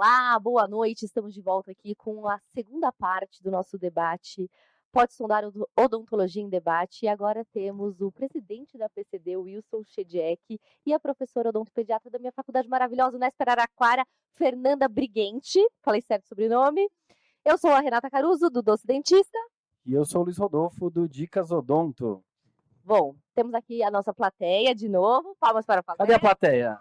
Olá, boa noite. Estamos de volta aqui com a segunda parte do nosso debate Pode Sondar Odontologia em Debate. E agora temos o presidente da PCD, Wilson Shediek, e a professora odontopediatra da minha faculdade maravilhosa, Unesp Araraquara, Fernanda Briguente. Falei certo o sobrenome. Eu sou a Renata Caruso, do Doce Dentista. E eu sou o Luiz Rodolfo, do Dicas Odonto. Bom, temos aqui a nossa plateia de novo. Palmas para a plateia. Cadê a plateia?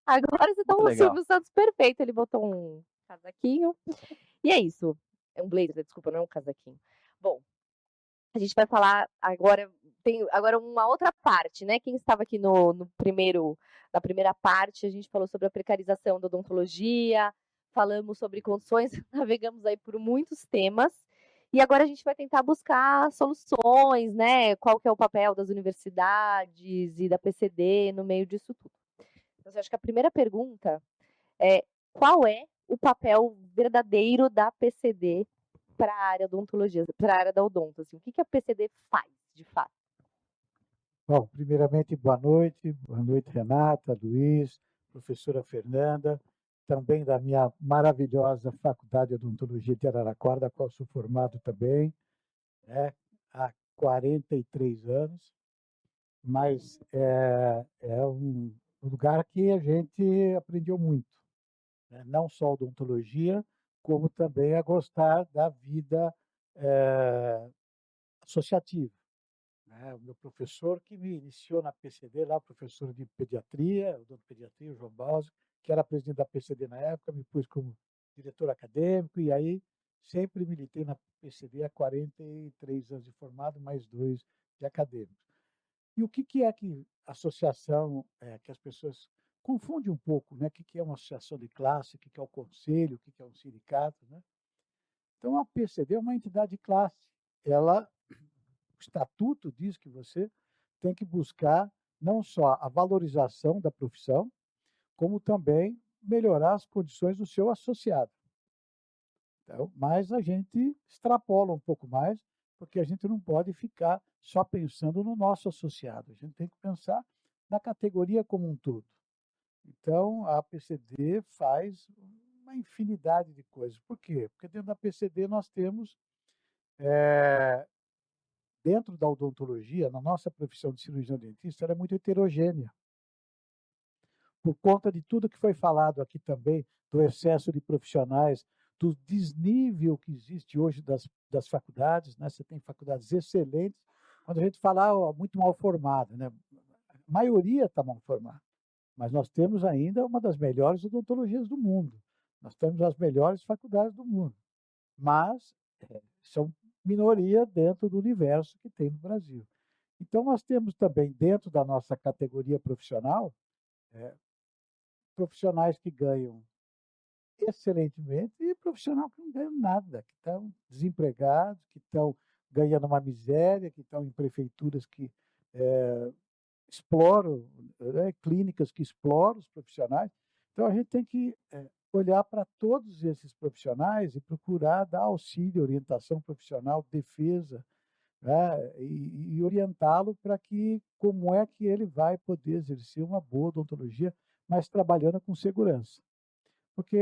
Agora você tá o Silvio Santos perfeito. Ele botou um casaquinho. E é isso. É um blazer, desculpa, não é um casaquinho. Bom, a gente vai falar agora. Tem agora uma outra parte, né? Quem estava aqui na primeira parte, a gente falou sobre a precarização da odontologia, falamos sobre condições, navegamos aí por muitos temas. E agora a gente vai tentar buscar soluções, né? Qual que é o papel das universidades e da PCD no meio disso tudo. Então, eu acho que a primeira pergunta é qual é o papel verdadeiro da PCD para a área da odontologia, para a área da odonto? Assim, o que a PCD faz, de fato? Bom, primeiramente, boa noite, Renata, Luiz, professora Fernanda, também da minha maravilhosa Faculdade de Odontologia de Araraquara, da qual sou formado também, né, há 43 anos, mas é um lugar que a gente aprendeu muito, né, não só odontologia, como também a gostar da vida associativa. O meu professor que me iniciou na PCD, lá, professor de pediatria, odontopediatria, o João Balso, que era presidente da PCD na época, me pôs como diretor acadêmico, e aí sempre militei na PCD há 43 anos de formado, mais 2 de acadêmicos. E o que é que associação, que as pessoas confundem um pouco, né? O que é uma associação de classe, o que é o conselho, o que é um sindicato, né? Então, a PCD é uma entidade de classe. Ela o estatuto diz que você tem que buscar não só a valorização da profissão, como também melhorar as condições do seu associado. Então, mas a gente extrapola um pouco mais, porque a gente não pode ficar só pensando no nosso associado. A gente tem que pensar na categoria como um todo. Então, a PCD faz uma infinidade de coisas. Por quê? Porque dentro da PCD nós temos dentro da odontologia, na nossa profissão de cirurgião dentista, ela é muito heterogênea. Por conta de tudo que foi falado aqui também, do excesso de profissionais, do desnível que existe hoje das faculdades, né? Você tem faculdades excelentes, quando a gente fala muito mal formada, né? A maioria está mal formada, mas nós temos ainda uma das melhores odontologias do mundo. Nós temos as melhores faculdades do mundo, mas são minoria dentro do universo que tem no Brasil. Então, nós temos também, dentro da nossa categoria profissional, profissionais que ganham excelentemente e profissionais que não ganham nada, que estão desempregados, que estão ganhando uma miséria, que estão em prefeituras que exploram, né, clínicas que exploram os profissionais. Então, a gente tem que olhar para todos esses profissionais e procurar dar auxílio, orientação profissional, defesa, né, e orientá-lo para que como é que ele vai poder exercer uma boa odontologia, mas trabalhando com segurança. Porque,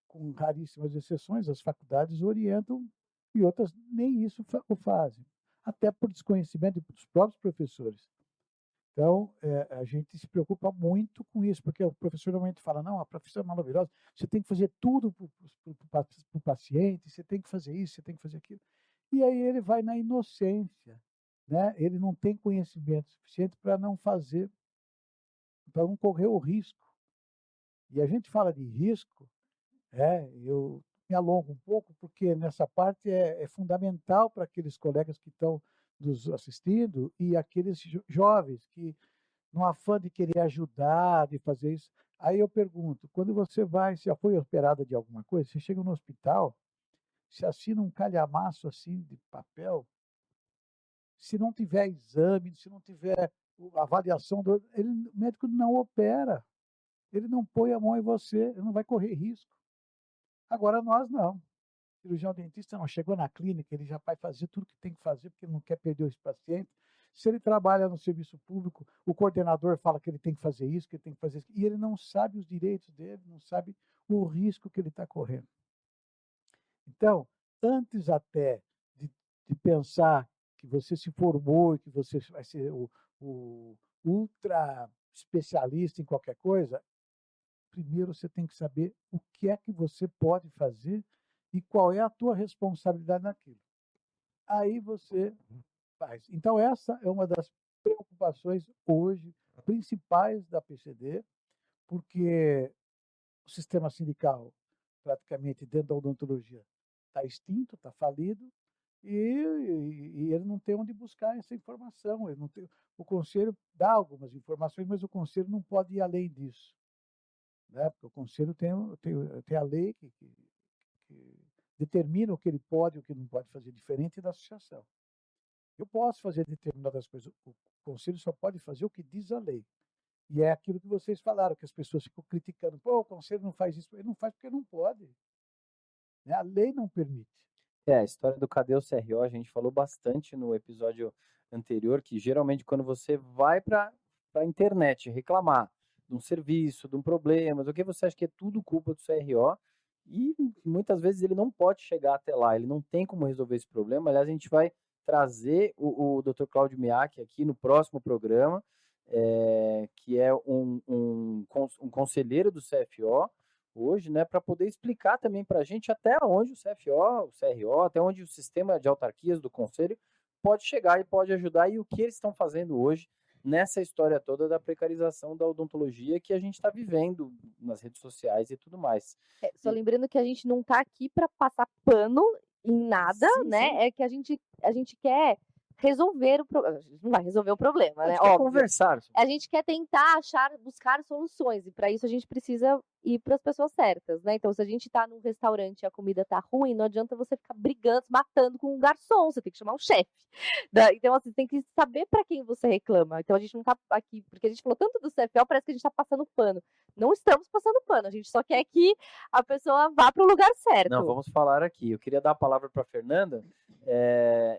com raríssimas exceções, as faculdades orientam e outras nem isso o fazem, até por desconhecimento dos próprios professores. Então, a gente se preocupa muito com isso, porque o professor normalmente fala, não, a profissão é maravilhosa, você tem que fazer tudo para o paciente, você tem que fazer isso, você tem que fazer aquilo. E aí ele vai na inocência, né? Ele não tem conhecimento suficiente para não fazer, para não correr o risco. E a gente fala de risco, eu me alongo um pouco, porque nessa parte é fundamental para aqueles colegas que estão nos assistindo e aqueles jovens que, no afã de querer ajudar, de fazer isso. Aí eu pergunto, quando você vai, se já foi operada de alguma coisa, você chega no hospital, se assina um calhamaço assim de papel, se não tiver exame, se não tiver avaliação, o médico não opera, ele não põe a mão em você, ele não vai correr risco. Agora nós não. O cirurgião dentista não chegou na clínica, ele já vai fazer tudo que tem que fazer, porque ele não quer perder esse paciente. Se ele trabalha no serviço público, o coordenador fala que ele tem que fazer isso, que ele tem que fazer isso, e ele não sabe os direitos dele, não sabe o risco que ele está correndo. Então, antes até de pensar que você se formou e que você vai ser o ultra especialista em qualquer coisa, primeiro você tem que saber o que é que você pode fazer e qual é a tua responsabilidade naquilo. Aí você faz. Então, essa é uma das preocupações hoje principais da PCD, porque o sistema sindical, praticamente dentro da odontologia, está extinto, está falido, e ele não tem onde buscar essa informação. Ele não tem, o conselho dá algumas informações, mas o conselho não pode ir além disso, né? Porque o conselho tem a lei que determina o que ele pode e o que não pode fazer, diferente da associação. Eu posso fazer determinadas coisas, o conselho só pode fazer o que diz a lei. E é aquilo que vocês falaram, que as pessoas ficam criticando. Pô, o conselho não faz isso. Ele não faz porque não pode, né? A lei não permite. A história do Cadê o CRO, a gente falou bastante no episódio anterior, que geralmente quando você vai para a internet reclamar de um serviço, de um problema, do que você acha que é tudo culpa do CRO, e muitas vezes ele não pode chegar até lá, ele não tem como resolver esse problema. Aliás, a gente vai trazer o Dr. Cláudio Miak aqui no próximo programa, que é um conselheiro do CFO, hoje, né, para poder explicar também para a gente até onde o CFO, o CRO, até onde o sistema de autarquias do Conselho pode chegar e pode ajudar, e o que eles estão fazendo hoje nessa história toda da precarização da odontologia que a gente está vivendo nas redes sociais e tudo mais. Só lembrando que a gente não está aqui para passar pano em nada, Sim, né? sim. É que a gente quer resolver o problema. A gente não vai resolver o problema, né? A gente quer conversar. A gente quer tentar buscar soluções, e para isso a gente precisa ir para as pessoas certas, né? Então, se a gente está num restaurante e a comida tá ruim, não adianta você ficar brigando, se matando com um garçom, você tem que chamar o chefe. Então, assim, tem que saber para quem você reclama. Então, a gente não tá aqui, porque a gente falou tanto do CFO, parece que a gente está passando pano. Não estamos passando pano, a gente só quer que a pessoa vá para o lugar certo. Não, vamos falar aqui. Eu queria dar a palavra para a Fernanda,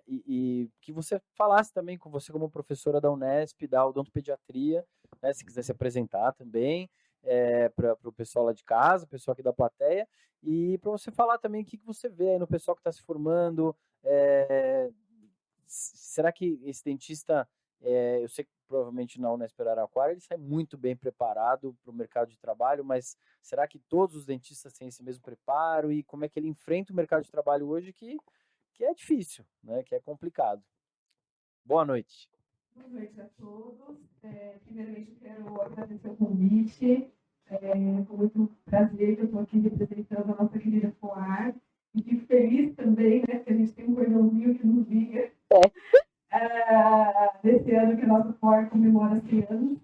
e que você falasse também com você como professora da Unesp, da odontopediatria, né, se quiser se apresentar também, para o pessoal lá de casa, o pessoal aqui da plateia, e para você falar também o que você vê aí no pessoal que está se formando. Será que esse dentista, eu sei que provavelmente na Unesp Araraquara ele sai muito bem preparado para o mercado de trabalho, mas será que todos os dentistas têm esse mesmo preparo, e como é que ele enfrenta o mercado de trabalho hoje que é difícil, né, que é complicado? Boa noite. Boa noite a todos. Primeiramente, eu quero agradecer o convite. Com muito prazer que eu estou aqui representando a nossa querida FOAR. E fico feliz também, né, que a gente tem um cordãozinho que nos liga. Nesse ano que a nossa FOAR comemora 100 anos.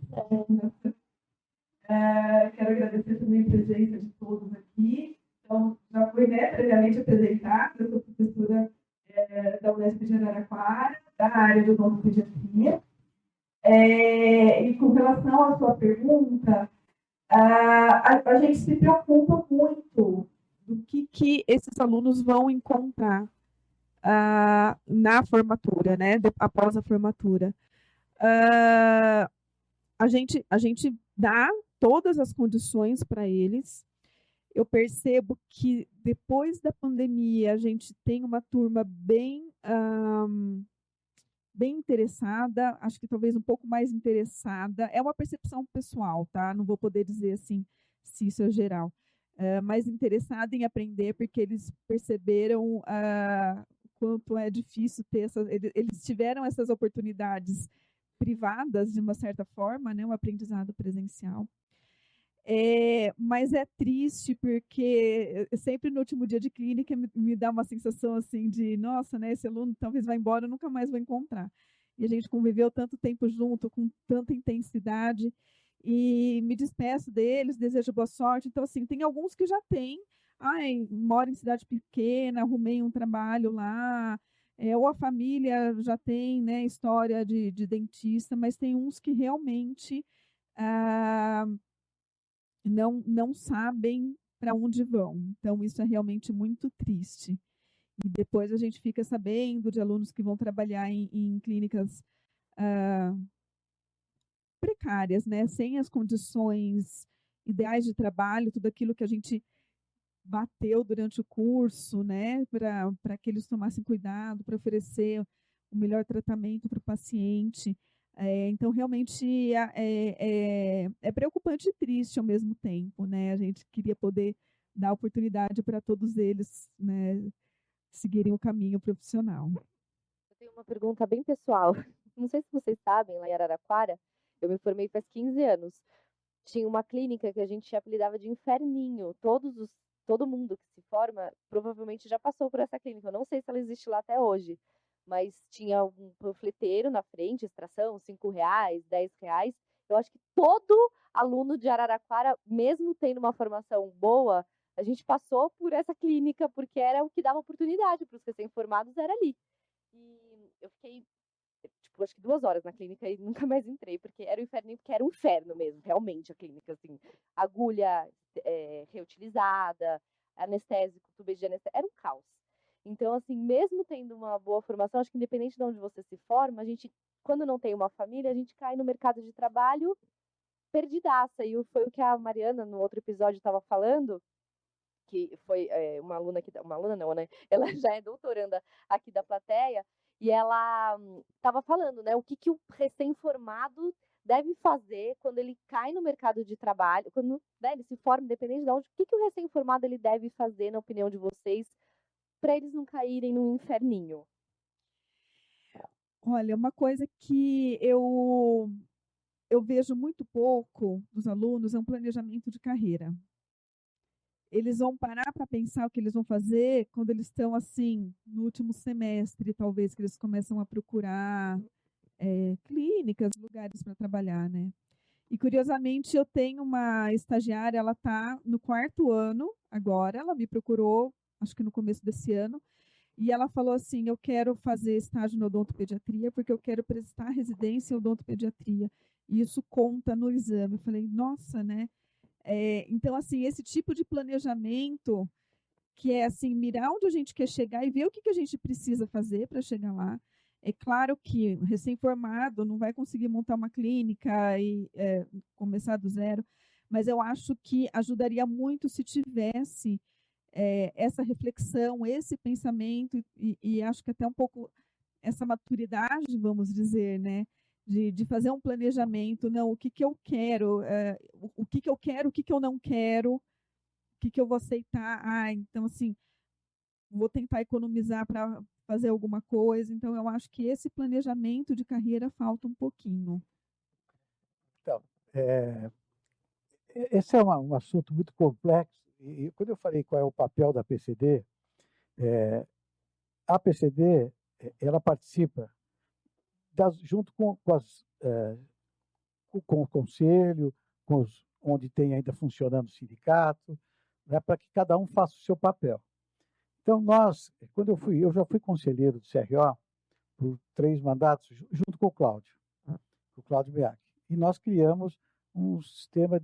Quero agradecer também a presença de todos aqui. Então, já foi, né, previamente apresentada, eu sou professora da Unesp de Araraquara, da área de odontopediatria. E com relação à sua pergunta, a gente se preocupa muito do que esses alunos vão encontrar na formatura, né, após a formatura. A gente dá todas as condições para eles. Eu percebo que depois da pandemia a gente tem uma turma bem interessada, acho que talvez um pouco mais interessada. É uma percepção pessoal, tá? Não vou poder dizer assim se isso é geral. Mais interessada em aprender, porque eles perceberam quanto é difícil ter eles tiveram essas oportunidades privadas, de uma certa forma, né? Um aprendizado presencial. Mas é triste, porque sempre no último dia de clínica me dá uma sensação assim de, nossa, né, esse aluno talvez vá embora, eu nunca mais vou encontrar. E a gente conviveu tanto tempo junto, com tanta intensidade, e me despeço deles, desejo boa sorte. Então, assim, tem alguns que já têm, moro em cidade pequena, arrumei um trabalho lá, ou a família já tem, né, história de dentista, mas tem uns que realmente não sabem para onde vão. Então, isso é realmente muito triste. E depois a gente fica sabendo de alunos que vão trabalhar em clínicas ah, precárias, né? Sem as condições ideais de trabalho, tudo aquilo que a gente bateu durante o curso, né? Para que eles tomassem cuidado, para oferecer o melhor tratamento para o paciente. Então, realmente, é preocupante e triste ao mesmo tempo, né? A gente queria poder dar oportunidade para todos eles, né, seguirem o caminho profissional. Eu tenho uma pergunta bem pessoal. Não sei se vocês sabem, lá em Araraquara, eu me formei faz 15 anos. Tinha uma clínica que a gente apelidava de Inferninho. Todo mundo que se forma provavelmente já passou por essa clínica. Eu não sei se ela existe lá até hoje, mas tinha um panfleteiro na frente, extração, R$ 5, R$ 10. Eu acho que todo aluno de Araraquara, mesmo tendo uma formação boa, a gente passou por essa clínica, porque era o que dava oportunidade para os recém-formados, era ali. E eu fiquei, tipo, acho que 2 horas na clínica e nunca mais entrei, porque era o inferno, porque era um inferno mesmo, realmente, a clínica, assim, agulha reutilizada, anestésico, tubos de anestésico, era um caos. Então, assim, mesmo tendo uma boa formação, acho que independente de onde você se forma, a gente, quando não tem uma família, a gente cai no mercado de trabalho perdidaça, e foi o que a Mariana, no outro episódio, estava falando, que foi uma aluna aqui, uma aluna não, né? Ela já é doutoranda aqui da plateia, e ela estava falando, né? O que o recém-formado deve fazer quando ele cai no mercado de trabalho, quando, né, ele se forma, independente de onde, o que o recém-formado ele deve fazer, na opinião de vocês, para eles não caírem num inferninho? Olha, uma coisa que eu vejo muito pouco dos alunos é um planejamento de carreira. Eles vão parar para pensar o que eles vão fazer quando eles estão assim no último semestre, talvez que eles começam a procurar clínicas, lugares para trabalhar, né? E curiosamente eu tenho uma estagiária, ela está no 4º ano agora, ela me procurou, acho que no começo desse ano, e ela falou assim: eu quero fazer estágio na odontopediatria porque eu quero prestar residência em odontopediatria. E isso conta no exame. Eu falei, nossa, né? Então, assim, esse tipo de planejamento, que é assim, mirar onde a gente quer chegar e ver o que a gente precisa fazer para chegar lá. É claro que recém-formado não vai conseguir montar uma clínica e começar do zero, mas eu acho que ajudaria muito se tivesse essa reflexão, esse pensamento, e acho que até um pouco essa maturidade, vamos dizer, né? De fazer um planejamento, não, o que eu quero, o que eu quero, o que eu não quero, o que eu vou aceitar. Então, assim, vou tentar economizar para fazer alguma coisa. Então, eu acho que esse planejamento de carreira falta um pouquinho. Então, esse é um assunto muito complexo. E quando eu falei qual é o papel da PCD, a PCD ela participa junto com o conselho, onde tem ainda funcionando o sindicato, né, para que cada um faça o seu papel. Então, eu já fui conselheiro do CRO por 3 mandatos, junto com o Cláudio Biak. E nós criamos um sistema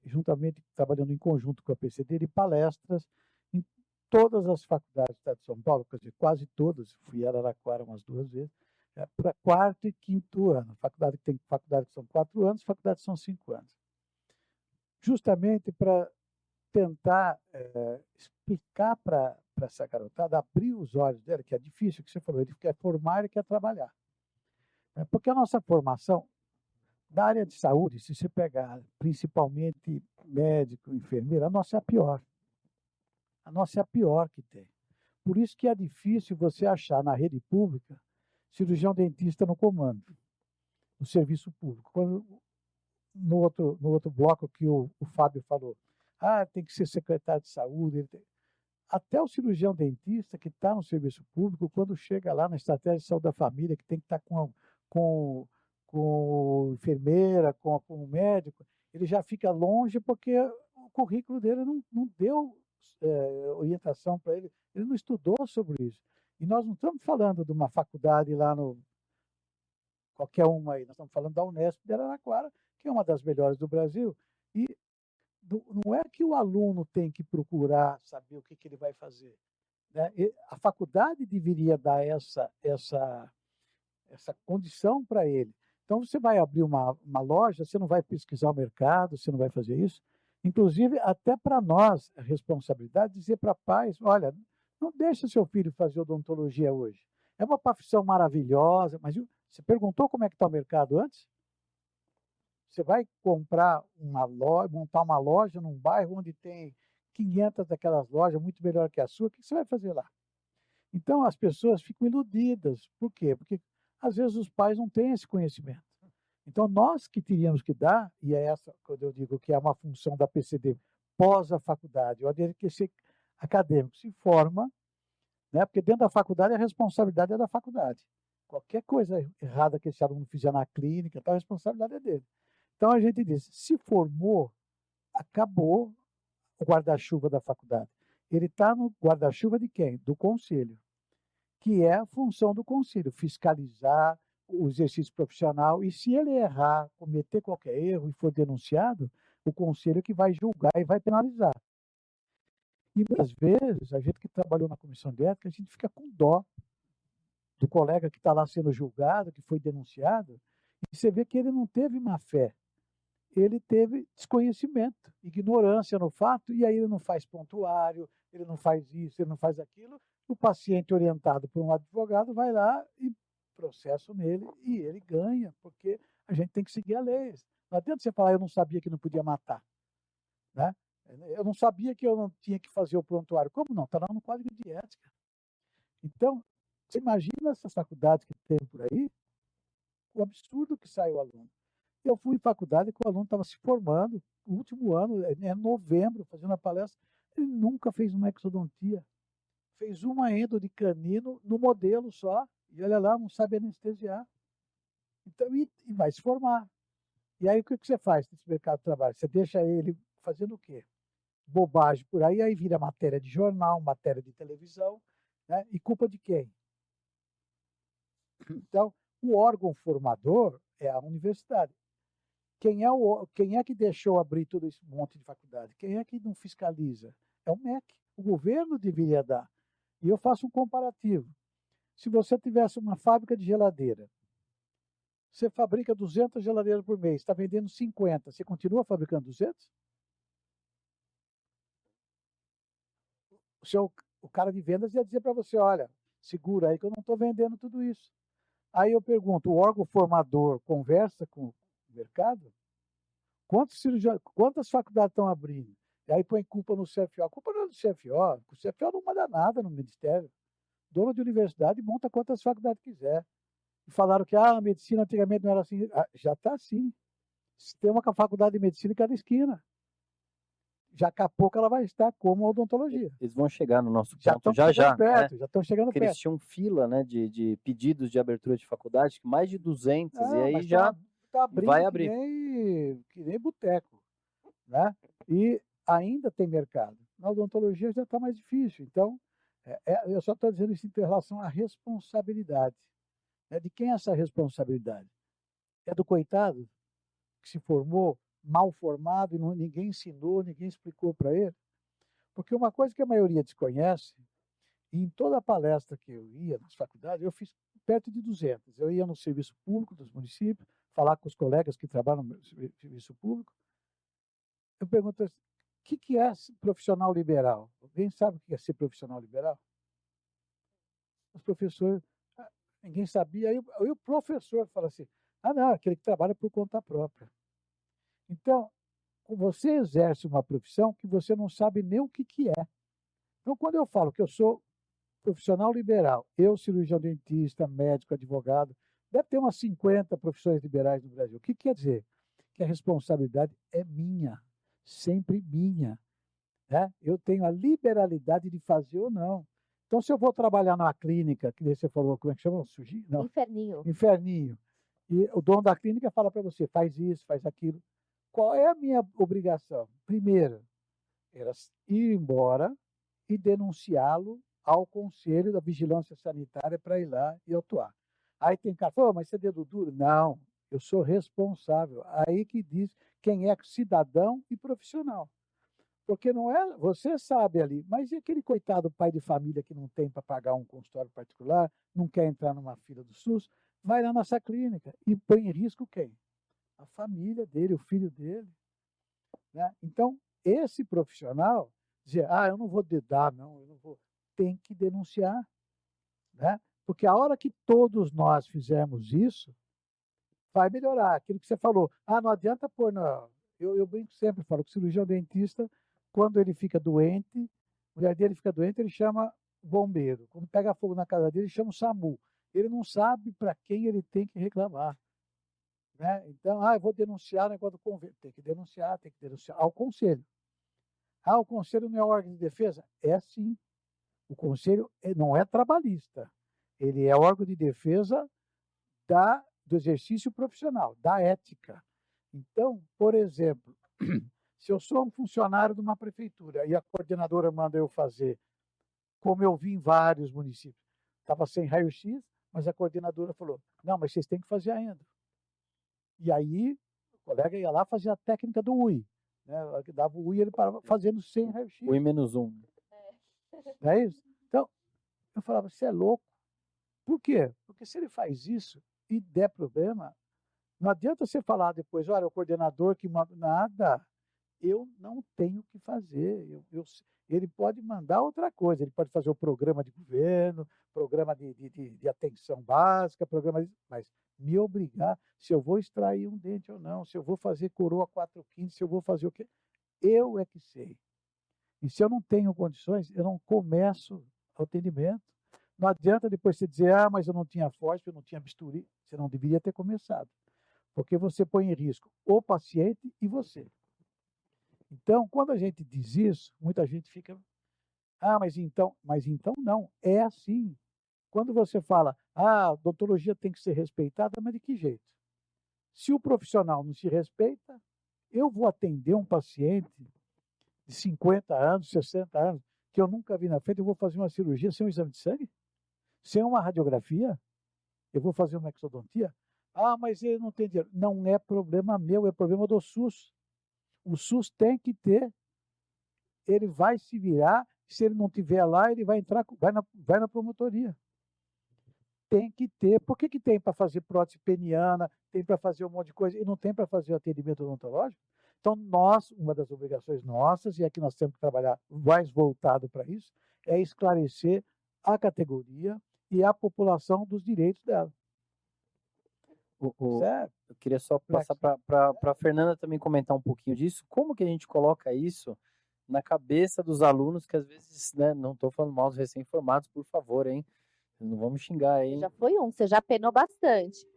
juntamente, trabalhando em conjunto com a PCD, de palestras em todas as faculdades do Estado de São Paulo, quer dizer, quase todas, fui a Araraquara umas 2 vezes, para 4º e 5º ano. Faculdade que são 4 anos, faculdade que são 5 anos. Justamente para tentar explicar para essa garotada, abrir os olhos dela, que é difícil, que você falou, ele quer formar e quer trabalhar. Porque a nossa formação, da área de saúde, se você pegar principalmente médico, enfermeiro, a nossa é a pior. A nossa é a pior que tem. Por isso que é difícil você achar na rede pública cirurgião dentista no comando, no serviço público. No outro bloco que o Fábio falou, tem que ser secretário de saúde. Até o cirurgião dentista que está no serviço público, quando chega lá na estratégia de saúde da família, que tem que estar com enfermeira, com o médico, ele já fica longe porque o currículo dele não deu orientação para ele, ele não estudou sobre isso. E nós não estamos falando de uma faculdade lá qualquer uma aí, nós estamos falando da Unesp de Araraquara, que é uma das melhores do Brasil, e não é que o aluno tem que procurar saber o que ele vai fazer, né? A faculdade deveria dar essa condição para ele. Então, você vai abrir uma loja, você não vai pesquisar o mercado, você não vai fazer isso. Inclusive, até para nós, a responsabilidade de dizer para pais, olha, não deixe seu filho fazer odontologia hoje. É uma profissão maravilhosa, mas você perguntou como é que está o mercado antes? Você vai comprar uma loja, montar uma loja num bairro onde tem 500 daquelas lojas, muito melhor que a sua, o que você vai fazer lá? Então, as pessoas ficam iludidas. Por quê? Porque, às vezes, os pais não têm esse conhecimento. Então, nós que teríamos que dar, e é essa, quando eu digo que é uma função da PCD, pós a faculdade, o esse acadêmico se forma, né? Porque dentro da faculdade a responsabilidade é da faculdade. Qualquer coisa errada que esse aluno fizer na clínica, a responsabilidade é dele. Então, a gente diz, se formou, acabou o guarda-chuva da faculdade. Ele está no guarda-chuva de quem? Do conselho, que é a função do conselho, fiscalizar o exercício profissional, e se ele errar, cometer qualquer erro e for denunciado, o conselho que vai julgar e vai penalizar. E muitas vezes, a gente que trabalhou na comissão de ética, a gente fica com dó do colega que está lá sendo julgado, que foi denunciado, e você vê que ele não teve má fé, ele teve desconhecimento, ignorância no fato, e aí ele não faz prontuário, ele não faz isso, ele não faz aquilo. O paciente, orientado por um advogado, vai lá e processa nele, e ele ganha, porque a gente tem que seguir a lei. Não adianta você falar, eu não sabia que não podia matar, né? Eu não sabia que eu não tinha que fazer o prontuário. Como não? Está lá no Código de Ética. Então, você imagina essas faculdades que tem por aí, o absurdo que sai o aluno. Eu fui em faculdade que o aluno estava se formando, no último ano, em novembro, fazendo a palestra, ele nunca fez uma exodontia. Fez uma endo de canino no modelo só, e olha lá, não sabe anestesiar. Então, e vai se formar. E aí, o que você faz nesse mercado de trabalho? Você deixa ele fazendo o quê? Bobagem por aí vira matéria de jornal, matéria de televisão, né? E culpa de quem? Então, o órgão formador é a universidade. Quem é que deixou abrir todo esse monte de faculdade? Quem é que não fiscaliza? É o MEC. O governo deveria dar. E eu faço um comparativo. Se você tivesse uma fábrica de geladeira, você fabrica 200 geladeiras por mês, está vendendo 50, você continua fabricando 200? O cara de vendas ia dizer para você, olha, segura aí que eu não estou vendendo tudo isso. Aí eu pergunto, o órgão formador conversa com o mercado? Quantas faculdades estão abrindo? E aí põe culpa no CFO. A culpa não é do CFO, o CFO não manda nada no Ministério. Dono de universidade monta quantas faculdades quiser. E falaram que a medicina antigamente não era assim. Já está assim. Tem uma faculdade de medicina em cada esquina. Já daqui a pouco ela vai estar como a odontologia. Eles vão chegar no nosso Já ponto estão chegando perto, né? já estão chegando Porque perto. eles tinham fila, né, de pedidos de abertura de faculdade, mais de 200, e aí Mas já tá abrindo vai abrir. que nem boteco, né? E ainda tem mercado. Na odontologia já está mais difícil. Então, eu só estou dizendo isso em relação à responsabilidade. De quem é essa responsabilidade? É do coitado que se formou mal formado e ninguém ensinou, ninguém explicou para ele? Porque uma coisa que a maioria desconhece, e em toda a palestra que eu ia nas faculdades, eu fiz perto de 200. Eu ia no serviço público dos municípios, falar com os colegas que trabalham no serviço público. Eu pergunto assim, o que é profissional liberal? Alguém sabe o que é ser profissional liberal? Os professores, ninguém sabia. Aí o professor fala assim, não, aquele que trabalha por conta própria. Então, você exerce uma profissão que você não sabe nem o que é. Então, quando eu falo que eu sou profissional liberal, eu, cirurgião dentista, médico, advogado, deve ter umas 50 profissões liberais no Brasil. O que quer dizer? Que a responsabilidade é minha, sempre minha. Né? Eu tenho a liberalidade de fazer ou não. Então, se eu vou trabalhar numa clínica, que você falou, como é que chama? Não. Inferninho. Inferninho. E o dono da clínica fala para você, faz isso, faz aquilo. Qual é a minha obrigação? Primeiro, era ir embora e denunciá-lo ao Conselho da Vigilância Sanitária para ir lá e atuar. Aí tem cara, mas você é dedo duro? Não, eu sou responsável. Aí que diz quem é cidadão e profissional. Porque não é, você sabe ali, mas e aquele coitado pai de família que não tem para pagar um consultório particular, não quer entrar numa fila do SUS, vai na nossa clínica e põe em risco quem? A família dele, o filho dele. Né? Então, esse profissional, dizer, eu não vou dedar, não, eu não vou, tem que denunciar. Né? Porque a hora que todos nós fizermos isso, vai melhorar. Aquilo que você falou, não adianta pôr na... Eu brinco sempre, falo que o cirurgião dentista, quando ele fica doente, a mulher dele fica doente, ele chama bombeiro. Quando pega fogo na casa dele, ele chama o SAMU. Ele não sabe para quem ele tem que reclamar. Né? Então, eu vou denunciar o negócio do convênio. Tem que denunciar ao conselho. O conselho não é órgão de defesa? É sim. O conselho não é trabalhista. Ele é órgão de defesa do exercício profissional, da ética. Então, por exemplo, se eu sou um funcionário de uma prefeitura e a coordenadora manda eu fazer, como eu vi em vários municípios, estava sem raio-x, mas a coordenadora falou, não, mas vocês têm que fazer ainda. E aí, o colega ia lá e fazia a técnica do UI. Né? Dava o UI e ele parava fazendo sem raio-x. UI-1. Não é isso? Então, eu falava, você é louco. Por quê? Porque se ele faz isso e der problema, não adianta você falar depois, olha, o coordenador que nada, eu não tenho o que fazer. Ele pode mandar outra coisa, ele pode fazer o programa de governo, programa de atenção básica, mas me obrigar, se eu vou extrair um dente ou não, se eu vou fazer coroa 4/5, se eu vou fazer o quê? Eu é que sei. E se eu não tenho condições, eu não começo o atendimento. Não adianta depois você dizer, mas eu não tinha fórceps, eu não tinha bisturi. Você não deveria ter começado. Porque você põe em risco o paciente e você. Então, quando a gente diz isso, muita gente fica, mas então não, é assim. Quando você fala, a odontologia tem que ser respeitada, mas de que jeito? Se o profissional não se respeita, eu vou atender um paciente de 50 anos, 60 anos, que eu nunca vi na frente, eu vou fazer uma cirurgia sem um exame de sangue? Sem uma radiografia? Eu vou fazer uma exodontia? Mas ele não tem dinheiro. Não é problema meu, é problema do SUS. O SUS tem que ter, ele vai se virar, se ele não tiver lá, ele vai entrar, vai na promotoria. Tem que ter. Por que tem para fazer prótese peniana, tem para fazer um monte de coisa, e não tem para fazer o atendimento odontológico? Então, uma das obrigações nossas, e aqui nós temos que trabalhar mais voltado para isso, é esclarecer a categoria e a população dos direitos dela. Eu queria só passar para a Fernanda também comentar um pouquinho disso. Como que a gente coloca isso na cabeça dos alunos que às vezes, né, não estou falando mal dos recém-formados, por favor, hein? Não vamos xingar, hein? Você já foi você já penou bastante.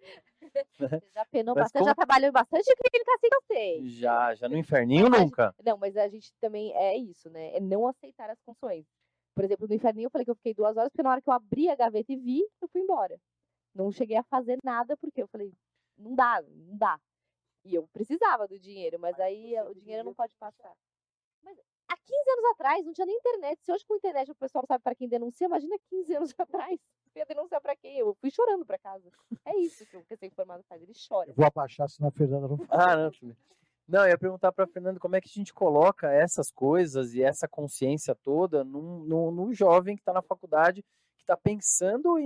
Você já penou bastante, já trabalhou bastante em clínica, assim que eu sei. Já no inferninho nunca? Não, mas a gente também é isso, né? É não aceitar as funções. Por exemplo, no inferninho eu falei que eu fiquei 2 horas, porque na hora que eu abri a gaveta e vi, eu fui embora. Não cheguei a fazer nada, porque eu falei, não dá. E eu precisava do dinheiro, mas aí o dinheiro não pode passar. Mas há 15 anos atrás não tinha nem internet. Se hoje com internet o pessoal sabe para quem denuncia, imagina 15 anos atrás. Eu ia denunciar para quem? Eu fui chorando para casa. É isso que o recém-formado faz, ele chora. Eu vou abaixar, senão a Fernanda não fala. Não, eu ia perguntar para a Fernanda como é que a gente coloca essas coisas e essa consciência toda no jovem que está na faculdade, que está pensando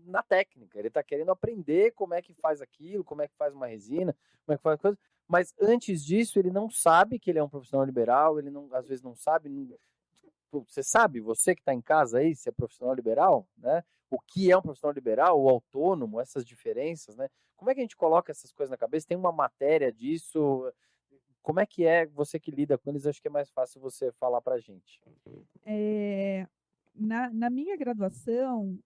na técnica. Ele está querendo aprender como é que faz aquilo, como é que faz uma resina, como é que faz coisa. Mas antes disso, ele não sabe que ele é um profissional liberal, ele às vezes não sabe. Você sabe, você que está em casa aí, se é profissional liberal, né? O que é um profissional liberal, o autônomo, essas diferenças, né? Como é que a gente coloca essas coisas na cabeça? Tem uma matéria disso? Como é que você que lida com eles? Acho que é mais fácil você falar para a gente. Na minha graduação,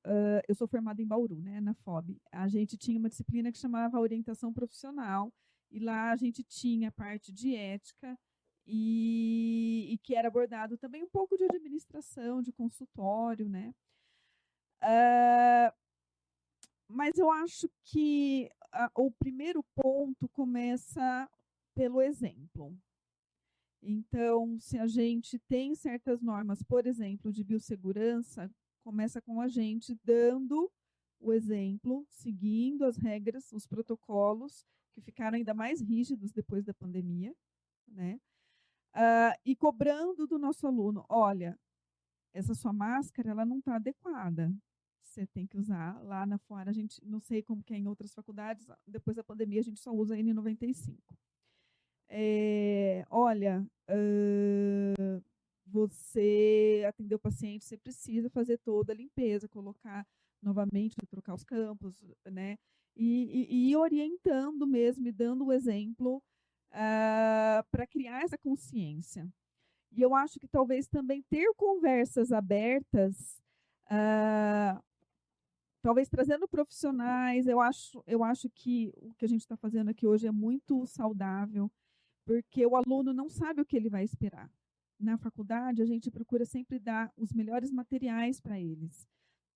eu sou formada em Bauru, né, na FOB. A gente tinha uma disciplina que chamava orientação profissional, e lá a gente tinha a parte de ética, e que era abordado também um pouco de administração, de consultório, né? Mas eu acho que o primeiro ponto começa pelo exemplo. Então, se a gente tem certas normas, por exemplo, de biossegurança, começa com a gente dando o exemplo, seguindo as regras, os protocolos, que ficaram ainda mais rígidos depois da pandemia, né? E cobrando do nosso aluno, olha, essa sua máscara ela não está adequada. você tem que usar. Lá na fora, a gente não sei como que é em outras faculdades, depois da pandemia a gente só usa N95. Olha, você atender o paciente, você precisa fazer toda a limpeza, colocar novamente, trocar os campos, né? E orientando mesmo, e dando o exemplo para criar essa consciência. E eu acho que talvez também ter conversas abertas, talvez trazendo profissionais, eu acho que o que a gente está fazendo aqui hoje é muito saudável, porque o aluno não sabe o que ele vai esperar. Na faculdade, a gente procura sempre dar os melhores materiais para eles.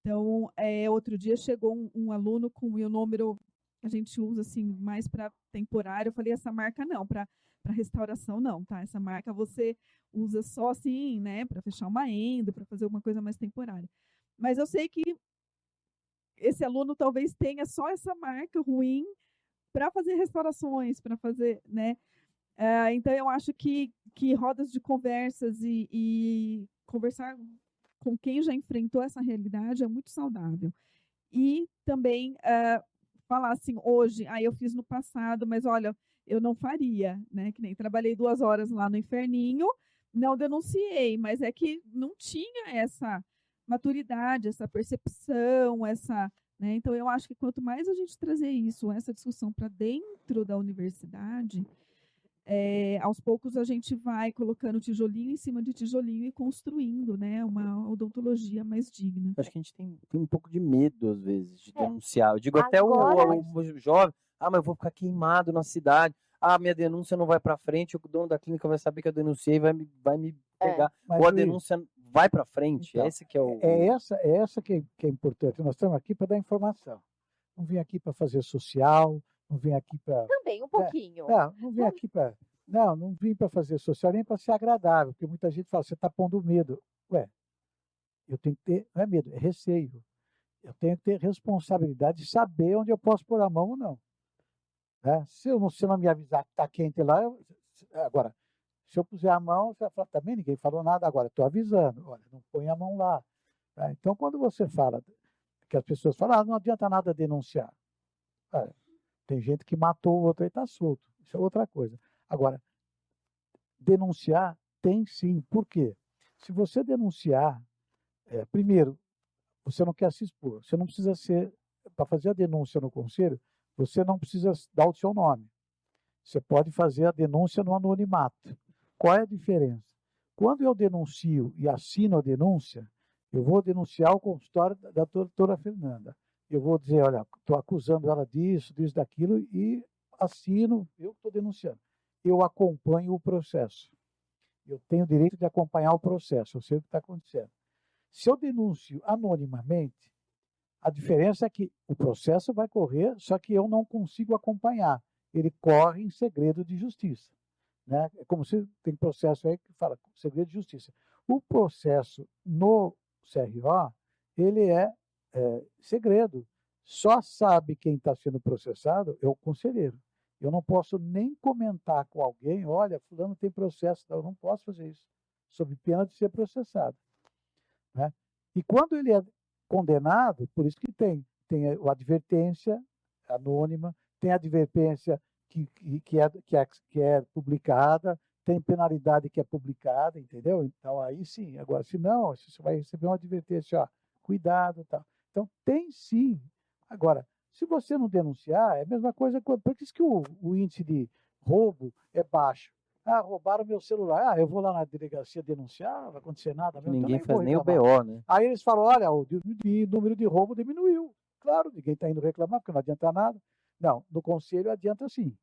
Então, outro dia chegou um aluno com o meu número, a gente usa assim mais para temporário. Eu falei, essa marca não, para restauração não, tá? Essa marca você usa só assim, né, para fechar uma endo, para fazer alguma coisa mais temporária. Mas eu sei que esse aluno talvez tenha só essa marca ruim para fazer restaurações, para fazer, né? Então, eu acho que rodas de conversas e conversar com quem já enfrentou essa realidade é muito saudável. E também falar assim, hoje, eu fiz no passado, mas olha, eu não faria, né? Que nem trabalhei 2 horas lá no inferninho, não denunciei, mas é que não tinha essa maturidade, essa percepção, né? Então, eu acho que quanto mais a gente trazer isso, essa discussão para dentro da universidade, aos poucos a gente vai colocando tijolinho em cima de tijolinho e construindo, né, uma odontologia mais digna. Acho que a gente tem um pouco de medo, às vezes, de denunciar. Eu digo até Agora- o jovem, mas eu vou ficar queimado na cidade. Minha denúncia não vai para frente, o dono da clínica vai saber que eu denunciei e vai me pegar. Mas, Ou a Luiz, denúncia vai para frente. então, Esse que é o... essa que é importante. Nós estamos aqui para dar informação. Não vim aqui para fazer social, não vim aqui para... Também, um pouquinho. Não vim aqui para... Não vim para fazer social, nem para ser agradável, porque muita gente fala, você está pondo medo. Eu tenho que ter, não é medo, é receio. Eu tenho que ter responsabilidade de saber onde eu posso pôr a mão ou não. Né? Se eu não me avisar que está quente lá, agora, se eu puser a mão, você vai falar, também ninguém falou nada, agora estou avisando, olha, não põe a mão lá. Tá? Então, quando você fala, que as pessoas falam, não adianta nada denunciar. Tem gente que matou o outro e está solto. Isso é outra coisa. Agora, denunciar tem sim. Por quê? Se você denunciar, primeiro, você não quer se expor. Você não precisa ser, para fazer a denúncia no conselho, você não precisa dar o seu nome. Você pode fazer a denúncia no anonimato. Qual é a diferença? Quando eu denuncio e assino a denúncia, eu vou denunciar o consultório da doutora Fernanda. Eu vou dizer, olha, estou acusando ela disso, daquilo, e assino, eu estou denunciando. Eu acompanho o processo. Eu tenho o direito de acompanhar o processo, eu sei o que está acontecendo. Se eu denuncio anonimamente, a diferença é que o processo vai correr, só que eu não consigo acompanhar. Ele corre em segredo de justiça. Né? É como se tem processo aí que fala segredo de justiça. O processo no CRO, ele é segredo. Só sabe quem está sendo processado é o conselheiro. Eu não posso nem comentar com alguém, olha, fulano tem processo, eu não posso fazer isso, sob pena de ser processado. Né? E quando ele é condenado, por isso que tem a advertência anônima, tem a advertência que é publicada, tem penalidade que é publicada, entendeu? Então, aí sim. Agora, se não, você vai receber uma advertência, cuidado, tal. Então, tem sim. Agora, se você não denunciar, é a mesma coisa, por isso que o índice de roubo é baixo. Roubaram meu celular. Eu vou lá na delegacia denunciar, não vai acontecer nada. Ninguém faz nem o BO, né? Aí eles falam, olha, o número de roubo diminuiu. Claro, ninguém está indo reclamar, porque não adianta nada. Não, no conselho adianta sim.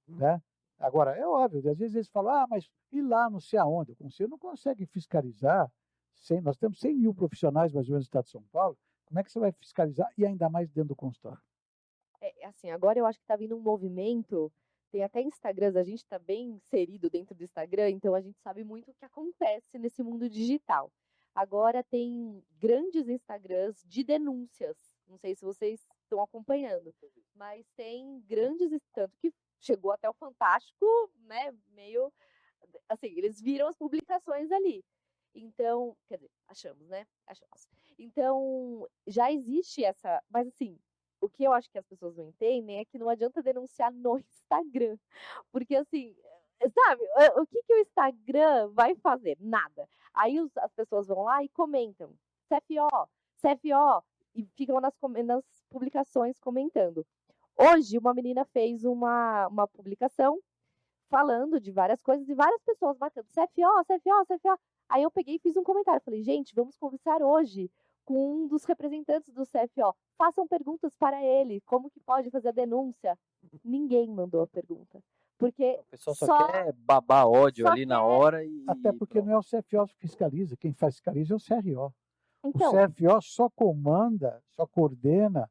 Né? Agora, é óbvio, às vezes eles falam, mas e lá não sei aonde? O conselho não consegue fiscalizar. Nós temos 100 mil profissionais, mais ou menos, no estado de São Paulo. Como é que você vai fiscalizar? E ainda mais dentro do consultório. Assim, agora eu acho que está vindo um movimento, tem até Instagrams, a gente está bem inserido dentro do Instagram, então a gente sabe muito o que acontece nesse mundo digital. Agora tem grandes Instagrams de denúncias, não sei se vocês estão acompanhando, mas tem grandes, tanto que chegou até o Fantástico, né, meio, assim, eles viram as publicações ali. Então, quer dizer, achamos, né? Achamos. Então, já existe essa. Mas, assim, o que eu acho que as pessoas não entendem é que não adianta denunciar no Instagram. Porque, assim, sabe, o que, que o Instagram vai fazer? Nada. Aí as pessoas vão lá e comentam. CFO, CFO. E ficam nas publicações comentando. Hoje, uma menina fez uma publicação falando de várias coisas e várias pessoas batendo CFO, CFO, CFO. Aí eu peguei e fiz um comentário. Falei, gente, vamos conversar hoje com um dos representantes do CFO. Façam perguntas para ele. Como que pode fazer a denúncia? Ninguém mandou a pergunta. Porque O pessoal só quer babar ódio ali na hora e Até porque pronto. não é o CFO que fiscaliza, quem fiscaliza é o CRO. Então, O CFO só comanda, só coordena,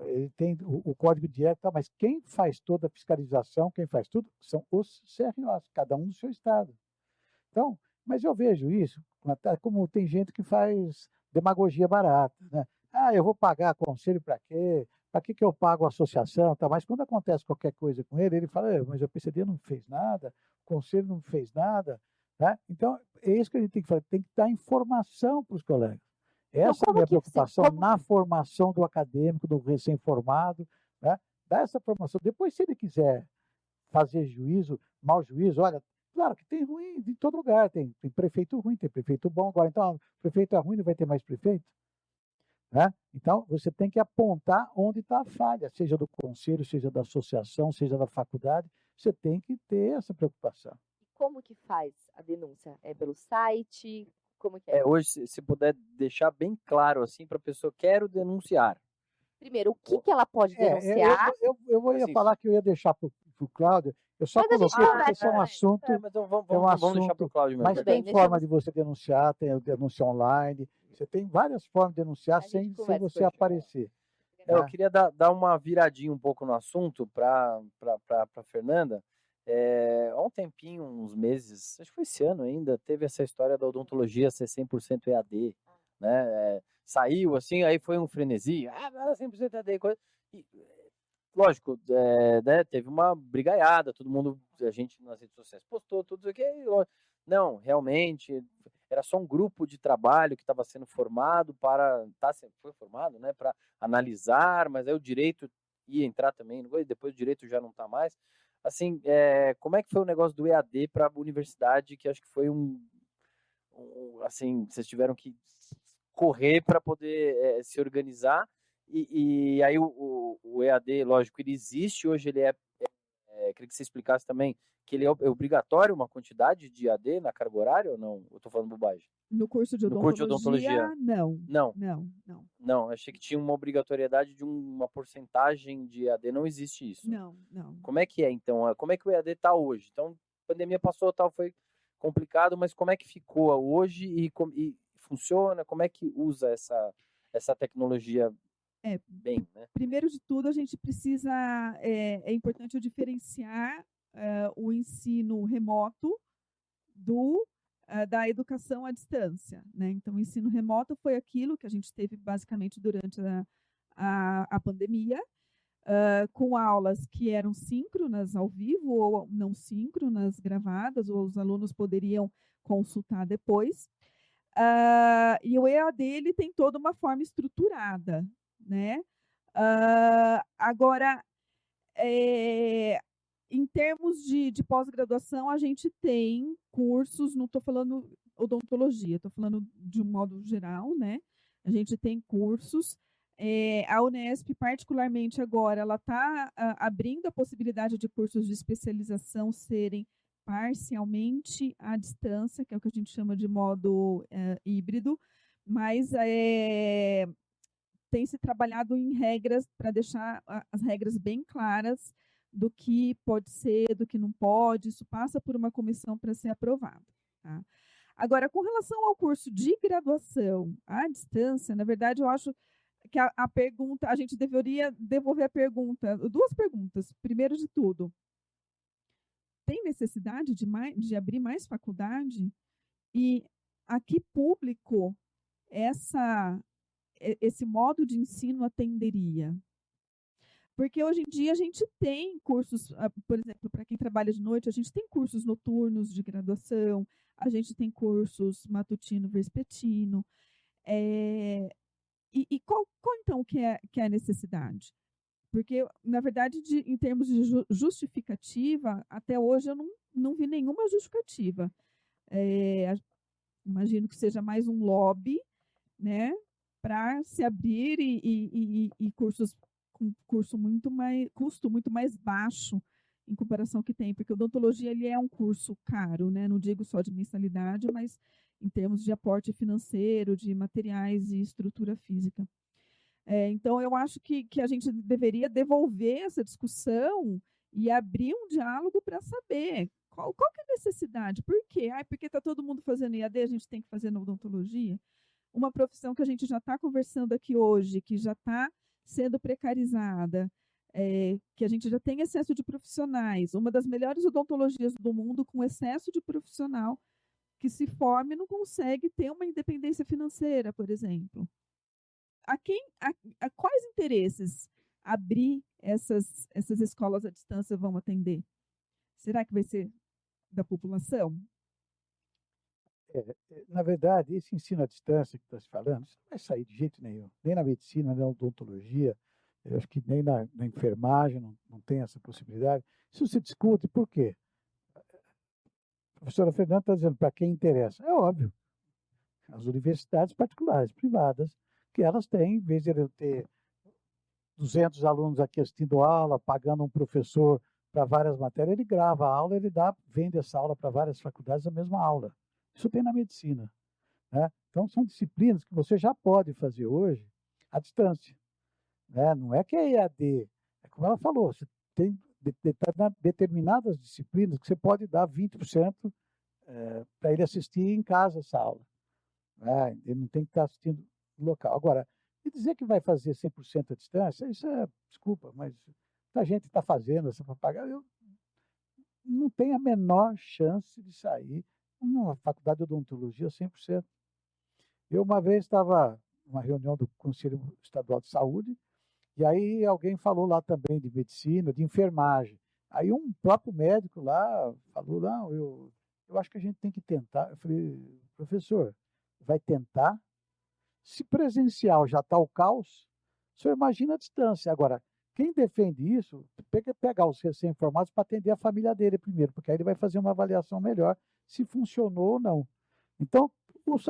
ele tem o código de ética, mas quem faz toda a fiscalização, quem faz tudo, são os CROs, cada um do seu estado. Então, mas eu vejo isso, até como tem gente que faz demagogia barata, né? Ah, eu vou pagar conselho para quê? Para que eu pago a associação? Tá? Mas quando acontece qualquer coisa com ele, ele fala, mas o PCD não fez nada, o conselho não fez nada. Né? Então, é isso que a gente tem que fazer, tem que dar informação para os colegas. então Essa é a minha preocupação na formação do acadêmico, do recém-formado, né? Dar essa formação. Depois, se ele quiser fazer juízo, mau juízo, olha, claro que tem ruim em todo lugar, tem prefeito ruim, tem prefeito bom, agora então o prefeito é ruim, não vai ter mais prefeito? Né? Então, você tem que apontar onde está a falha, seja do conselho, seja da associação, seja da faculdade, você tem que ter essa preocupação. E como que faz a denúncia? É pelo site? Como que é? Hoje, se puder deixar bem claro assim para a pessoa, quero denunciar. Primeiro, o que ela pode denunciar? Eu ia Assim, falar que eu ia deixar para o Cláudio, eu só Mas a gente coloquei porque conversa, esse é um né? assunto, mas então vamos deixar para o Cláudio mesmo. mas Tudo tem bem, forma deixamos. de você denunciar, tem a denúncia online, você tem várias formas de denunciar A gente sem conversa você hoje. aparecer. Eu queria dar uma viradinha um pouco no assunto para a Fernanda. Há um tempinho, uns meses, acho que foi esse ano ainda, teve essa história da odontologia ser 100% EAD, né? Saiu assim, aí foi um frenesi, 100% EAD, coisa. E, lógico, né, teve uma brigaiada, todo mundo, a gente nas redes sociais postou tudo isso aqui. Não, realmente, era só um grupo de trabalho que estava sendo formado foi formado, né, para analisar, mas aí o direito ia entrar também, depois o direito já não está mais. Assim, como é que foi o negócio do EAD para a universidade, que acho que foi assim, vocês tiveram que correr para poder se organizar, e aí o EAD, lógico, ele existe, hoje ele queria que você explicasse também que ele é obrigatório uma quantidade de EAD na carga horária ou não? Eu estou falando bobagem. No curso de odontologia, não. Achei que tinha uma obrigatoriedade de uma porcentagem de EAD, não existe isso. Não. Como é que é, então? Como é que o EAD está hoje? Então, a pandemia passou, tal, foi complicado, mas como é que ficou hoje e funciona? Como é que usa essa tecnologia bem, né? Primeiro de tudo, a gente precisa, é importante eu diferenciar o ensino remoto da educação à distância, né? Então, o ensino remoto foi aquilo que a gente teve basicamente durante a pandemia, com aulas que eram síncronas ao vivo ou não síncronas gravadas, ou os alunos poderiam consultar depois. E o EAD ele tem toda uma forma estruturada, né? Agora, em termos de pós-graduação, a gente tem cursos, não estou falando odontologia, estou falando de um modo geral, né? A gente tem cursos. A Unesp, particularmente agora, ela está abrindo a possibilidade de cursos de especialização serem parcialmente à distância, que é o que a gente chama de modo híbrido, mas tem se trabalhado em regras para deixar as regras bem claras do que pode ser, do que não pode. Isso passa por uma comissão para ser aprovado. Tá? Agora, com relação ao curso de graduação à distância, na verdade, eu acho que a pergunta, a gente deveria devolver a pergunta, duas perguntas. Primeiro de tudo, tem necessidade de abrir mais faculdade? E a que público esse modo de ensino atenderia? Porque hoje em dia a gente tem cursos, por exemplo, para quem trabalha de noite, a gente tem cursos noturnos de graduação, a gente tem cursos matutino, vespertino. E qual então que é a necessidade? Porque, na verdade, em termos de justificativa, até hoje eu não vi nenhuma justificativa. Imagino que seja mais um lobby, né, para se abrir e cursos com custo muito mais baixo em comparação que tem, porque odontologia ele é um curso caro, né? Não digo só de mensalidade, mas em termos de aporte financeiro, de materiais e estrutura física. Então, eu acho que a gente deveria devolver essa discussão e abrir um diálogo para saber qual que é a necessidade. Por quê? Porque está todo mundo fazendo EAD, a gente tem que fazer na odontologia? Uma profissão que a gente já está conversando aqui hoje, que já está sendo precarizada, que a gente já tem excesso de profissionais, uma das melhores odontologias do mundo com excesso de profissional que se forma e não consegue ter uma independência financeira, por exemplo. A quais interesses abrir essas escolas à distância vão atender? Será que vai ser da população? Na verdade, esse ensino à distância que está se falando, isso não vai sair de jeito nenhum. Nem na medicina, nem na odontologia, eu acho que nem na enfermagem não tem essa possibilidade. Isso se discute, por quê? A professora Fernanda está dizendo para quem interessa. É óbvio, as universidades particulares, privadas, que elas têm, em vez de eu ter 200 alunos aqui assistindo aula, pagando um professor para várias matérias, ele grava a aula, vende essa aula para várias faculdades, a mesma aula. Isso tem na medicina, né? Então, são disciplinas que você já pode fazer hoje à distância, né? Não é que é EAD, é como ela falou, você tem determinadas disciplinas que você pode dar 20% para ele assistir em casa essa aula, né? Ele não tem que estar assistindo no local. Agora, e dizer que vai fazer 100% à distância, isso desculpa, mas a gente está fazendo essa propaganda, não tem a menor chance de sair uma faculdade de odontologia 100%. Eu uma vez estava numa reunião do Conselho Estadual de Saúde, e aí alguém falou lá também de medicina, de enfermagem. Aí um próprio médico lá falou, não, eu acho que a gente tem que tentar. Eu falei, professor, vai tentar? Se presencial já está o caos, o senhor imagina a distância. Agora, quem defende isso, pegar os recém-formados para atender a família dele primeiro, porque aí ele vai fazer uma avaliação melhor se funcionou ou não. Então,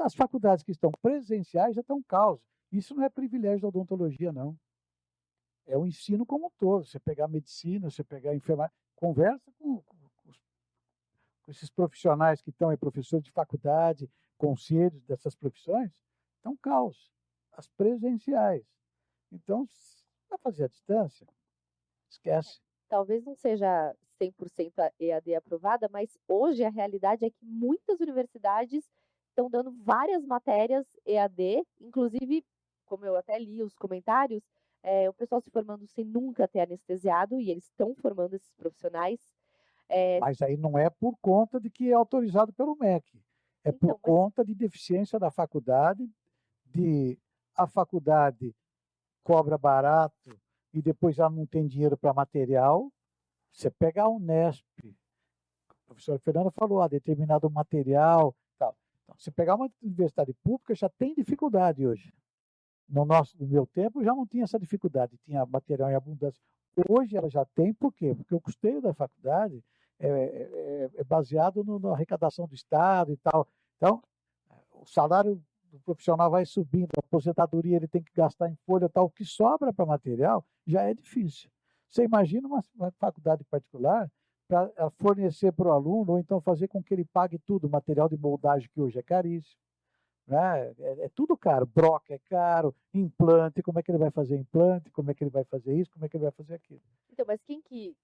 as faculdades que estão presenciais já estão caos. Isso não é privilégio da odontologia, não. É o ensino como um todo. Você pegar medicina, você pegar enfermagem, conversa com esses profissionais que estão aí, professores de faculdade, conselhos dessas profissões, estão caos. As presenciais. Então, vai fazer a distância, esquece. Talvez não seja 100% a EAD aprovada, mas hoje a realidade é que muitas universidades estão dando várias matérias EAD, inclusive, como eu até li os comentários, o pessoal se formando sem nunca ter anestesiado, e eles estão formando esses profissionais. Mas aí não é por conta de que é autorizado pelo MEC, é Então, por conta de deficiência da faculdade, a faculdade cobra barato e depois já não tem dinheiro para material. Você pega a Unesp, a professora Fernanda falou, determinado material, tal. Então, você pegar uma universidade pública já tem dificuldade hoje. No meu tempo já não tinha essa dificuldade, tinha material em abundância. Hoje ela já tem, por quê? Porque o custeio da faculdade é baseado na arrecadação do Estado e tal. Então, o salário do profissional vai subindo, a aposentadoria ele tem que gastar em folha tal, o que sobra para material já é difícil. Você imagina uma faculdade particular para fornecer para o aluno, ou então fazer com que ele pague tudo, material de moldagem que hoje é caríssimo, né? É tudo caro, broca é caro, implante, como é que ele vai fazer implante, como é que ele vai fazer isso, como é que ele vai fazer aquilo. Então, mas quem que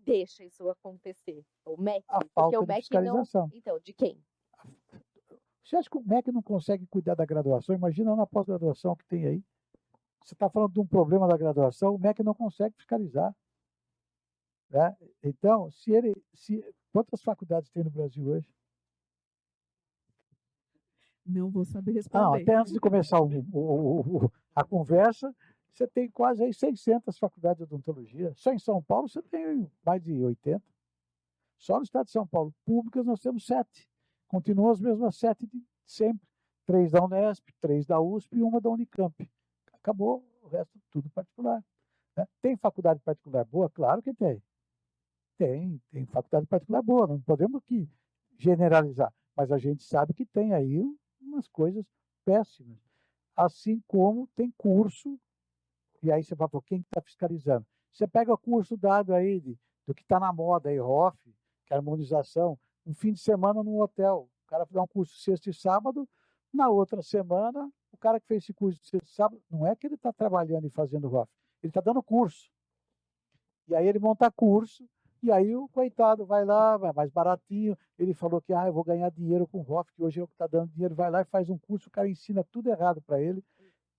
deixa isso acontecer? O MEC? A Porque falta o de MEC fiscalização. não. Então, de quem? Você acha que o MEC não consegue cuidar da graduação? Imagina na pós-graduação que tem aí. Você está falando de um problema da graduação, o MEC não consegue fiscalizar, né? Então, quantas faculdades tem no Brasil hoje? Não vou saber responder. Não, até antes de começar a conversa, você tem quase aí 600 faculdades de odontologia. Só em São Paulo você tem mais de 80. Só no estado de São Paulo, públicas, nós temos 7. Continuam as mesmas 7 de sempre. 3 da Unesp, 3 da USP e uma da Unicamp. Acabou, o resto tudo particular. Né? Tem faculdade particular boa? Claro que tem. Tem faculdade particular boa, não podemos que generalizar, mas a gente sabe que tem aí umas coisas péssimas. Assim como tem curso, e aí você fala, quem está fiscalizando? Você pega o curso dado aí do que está na moda aí, ROF, que é harmonização, um fim de semana num hotel. O cara dá um curso sexta e sábado, na outra semana, o cara que fez esse curso de sexta e sábado, não é que ele está trabalhando e fazendo ROF, ele está dando curso. E aí ele monta curso, e aí o coitado vai lá, vai mais baratinho, ele falou que eu vou ganhar dinheiro com o ROF, que hoje é o que está dando dinheiro, vai lá e faz um curso, o cara ensina tudo errado para ele,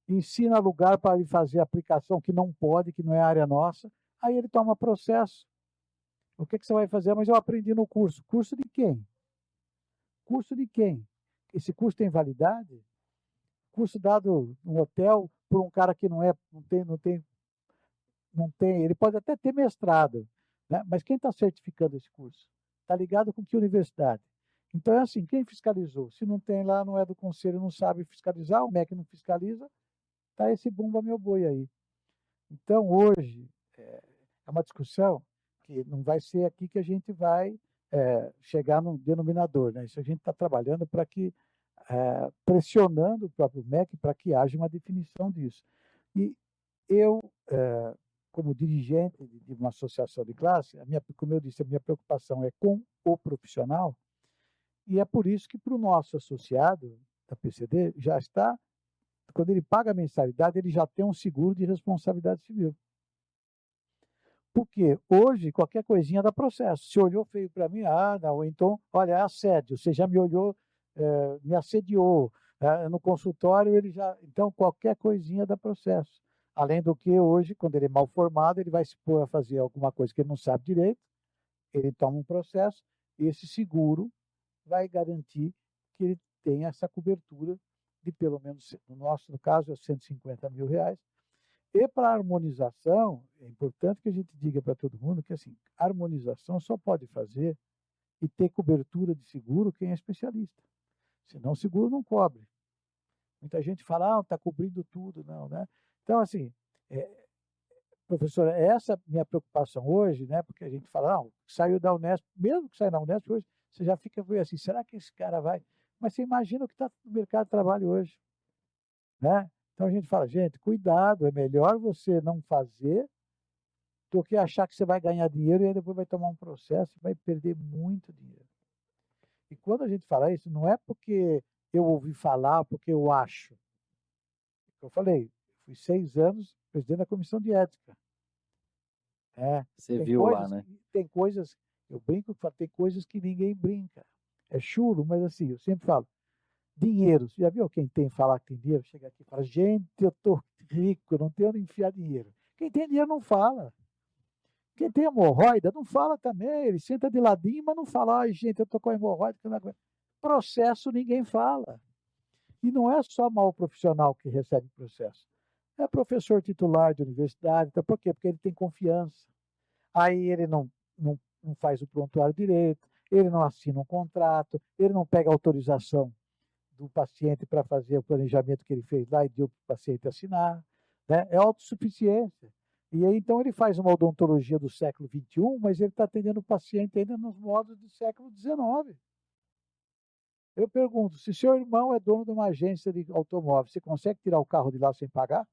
ensina lugar para ele fazer aplicação que não pode, que não é área nossa, aí ele toma processo. O que você vai fazer? Mas eu aprendi no curso. Curso de quem? Curso de quem? Esse curso tem validade? Curso dado no hotel por um cara que não tem, ele pode até ter mestrado, né? Mas quem está certificando esse curso? Está ligado com que universidade? Então é assim, quem fiscalizou? Se não tem lá, não é do conselho, não sabe fiscalizar, o MEC não fiscaliza, tá esse bumba meu boi aí. Então hoje é uma discussão que não vai ser aqui que a gente vai chegar num denominador, né? Isso a gente está trabalhando para que, pressionando o próprio MEC para que haja uma definição disso. E eu, como dirigente de uma associação de classe, como eu disse, a minha preocupação é com o profissional, e é por isso que para o nosso associado da PCD, já está, quando ele paga a mensalidade, ele já tem um seguro de responsabilidade civil. Porque hoje, qualquer coisinha dá processo. Se olhou feio para mim, não, então, olha, é assédio, você já me olhou, me assediou, no consultório ele já... Então, qualquer coisinha dá processo. Além do que hoje, quando ele é mal formado, ele vai se pôr a fazer alguma coisa que ele não sabe direito, ele toma um processo, e esse seguro vai garantir que ele tenha essa cobertura de pelo menos, no caso, é R$150 mil. E para a harmonização, é importante que a gente diga para todo mundo que assim, a harmonização só pode fazer e ter cobertura de seguro quem é especialista. Senão o seguro não cobre. Muita gente fala, está cobrindo tudo, não, né? Então, assim, professora, essa é a minha preocupação hoje, né? Porque a gente fala, saiu da Unesp, mesmo que saia da Unesp hoje, você já fica assim, será que esse cara vai? Mas você imagina o que está no mercado de trabalho hoje, né? Então a gente fala, gente, cuidado, é melhor você não fazer do que achar que você vai ganhar dinheiro e aí depois vai tomar um processo e vai perder muito dinheiro. E quando a gente fala isso, não é porque eu ouvi falar, porque eu acho. Eu falei, fui 6 anos presidente da comissão de ética. Você viu lá, né? Tem coisas, eu brinco, tem coisas que ninguém brinca. É chulo, mas assim, eu sempre falo, dinheiro, você já viu quem tem falar que tem dinheiro? Chega aqui e fala, gente, eu estou rico, não tenho onde enfiar dinheiro. Quem tem dinheiro não fala. Quem tem hemorroida não fala também, ele senta de ladinho, mas não fala, ai gente, eu estou com hemorroida. Processo ninguém fala. E não é só mau profissional que recebe processo. É professor titular de universidade, então por quê? Porque ele tem confiança. Aí ele não faz o prontuário direito, ele não assina um contrato, ele não pega autorização do paciente para fazer o planejamento que ele fez lá e deu para o paciente assinar, né? É autossuficiência. E aí, então, ele faz uma odontologia do século XXI, mas ele está atendendo o paciente ainda nos modos do século XIX. Eu pergunto, se seu irmão é dono de uma agência de automóvel, você consegue tirar o carro de lá sem pagar?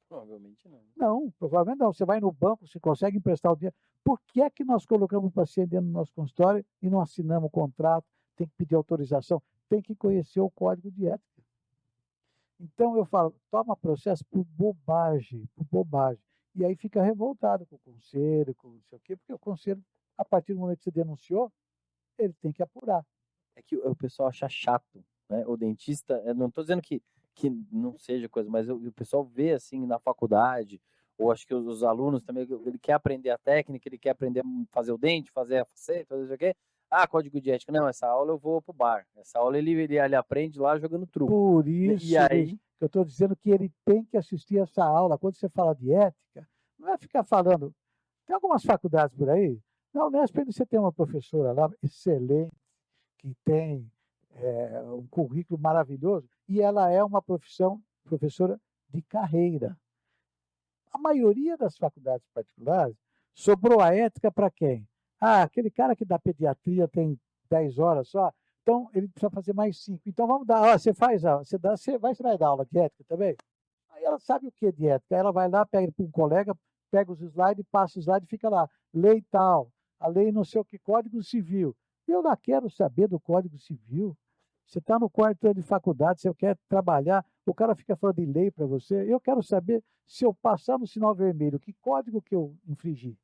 Provavelmente não. Não, provavelmente não. Você vai no banco, você consegue emprestar o dinheiro. Por que é que nós colocamos o paciente dentro do nosso consultório e não assinamos o contrato? Tem que pedir autorização, tem que conhecer o código de ética. Então eu falo, toma processo por bobagem, por bobagem. E aí fica revoltado com o conselho, com não sei o quê, porque o conselho, a partir do momento que você denunciou, ele tem que apurar. É que o pessoal acha chato, né? O dentista, eu não estou dizendo que não seja coisa, mas o pessoal vê assim na faculdade, ou acho que os alunos também, ele quer aprender a técnica, ele quer aprender a fazer o dente, fazer a faceta, fazer isso aqui. Código de ética. Não, essa aula eu vou pro bar. Essa aula ele aprende lá jogando truco. Por isso e aí... que eu estou dizendo que ele tem que assistir essa aula. Quando você fala de ética, não é ficar falando. Tem algumas faculdades por aí. Na Unesp você tem uma professora lá excelente, que tem um currículo maravilhoso, e ela é uma professora de carreira. A maioria das faculdades particulares sobrou a ética para quem? Aquele cara que dá pediatria tem 10 horas só, então ele precisa fazer mais 5. Então vamos dar, você vai dar aula de ética também? Aí ela sabe o que é de ética, ela vai lá, pega para um colega, pega os slides, passa os slides e fica lá, lei tal, a lei não sei o que, Código Civil. Eu não quero saber do Código Civil. Você está no 4º ano de faculdade, você quer trabalhar, o cara fica falando de lei para você. Eu quero saber se eu passar no sinal vermelho, que código que eu infringi.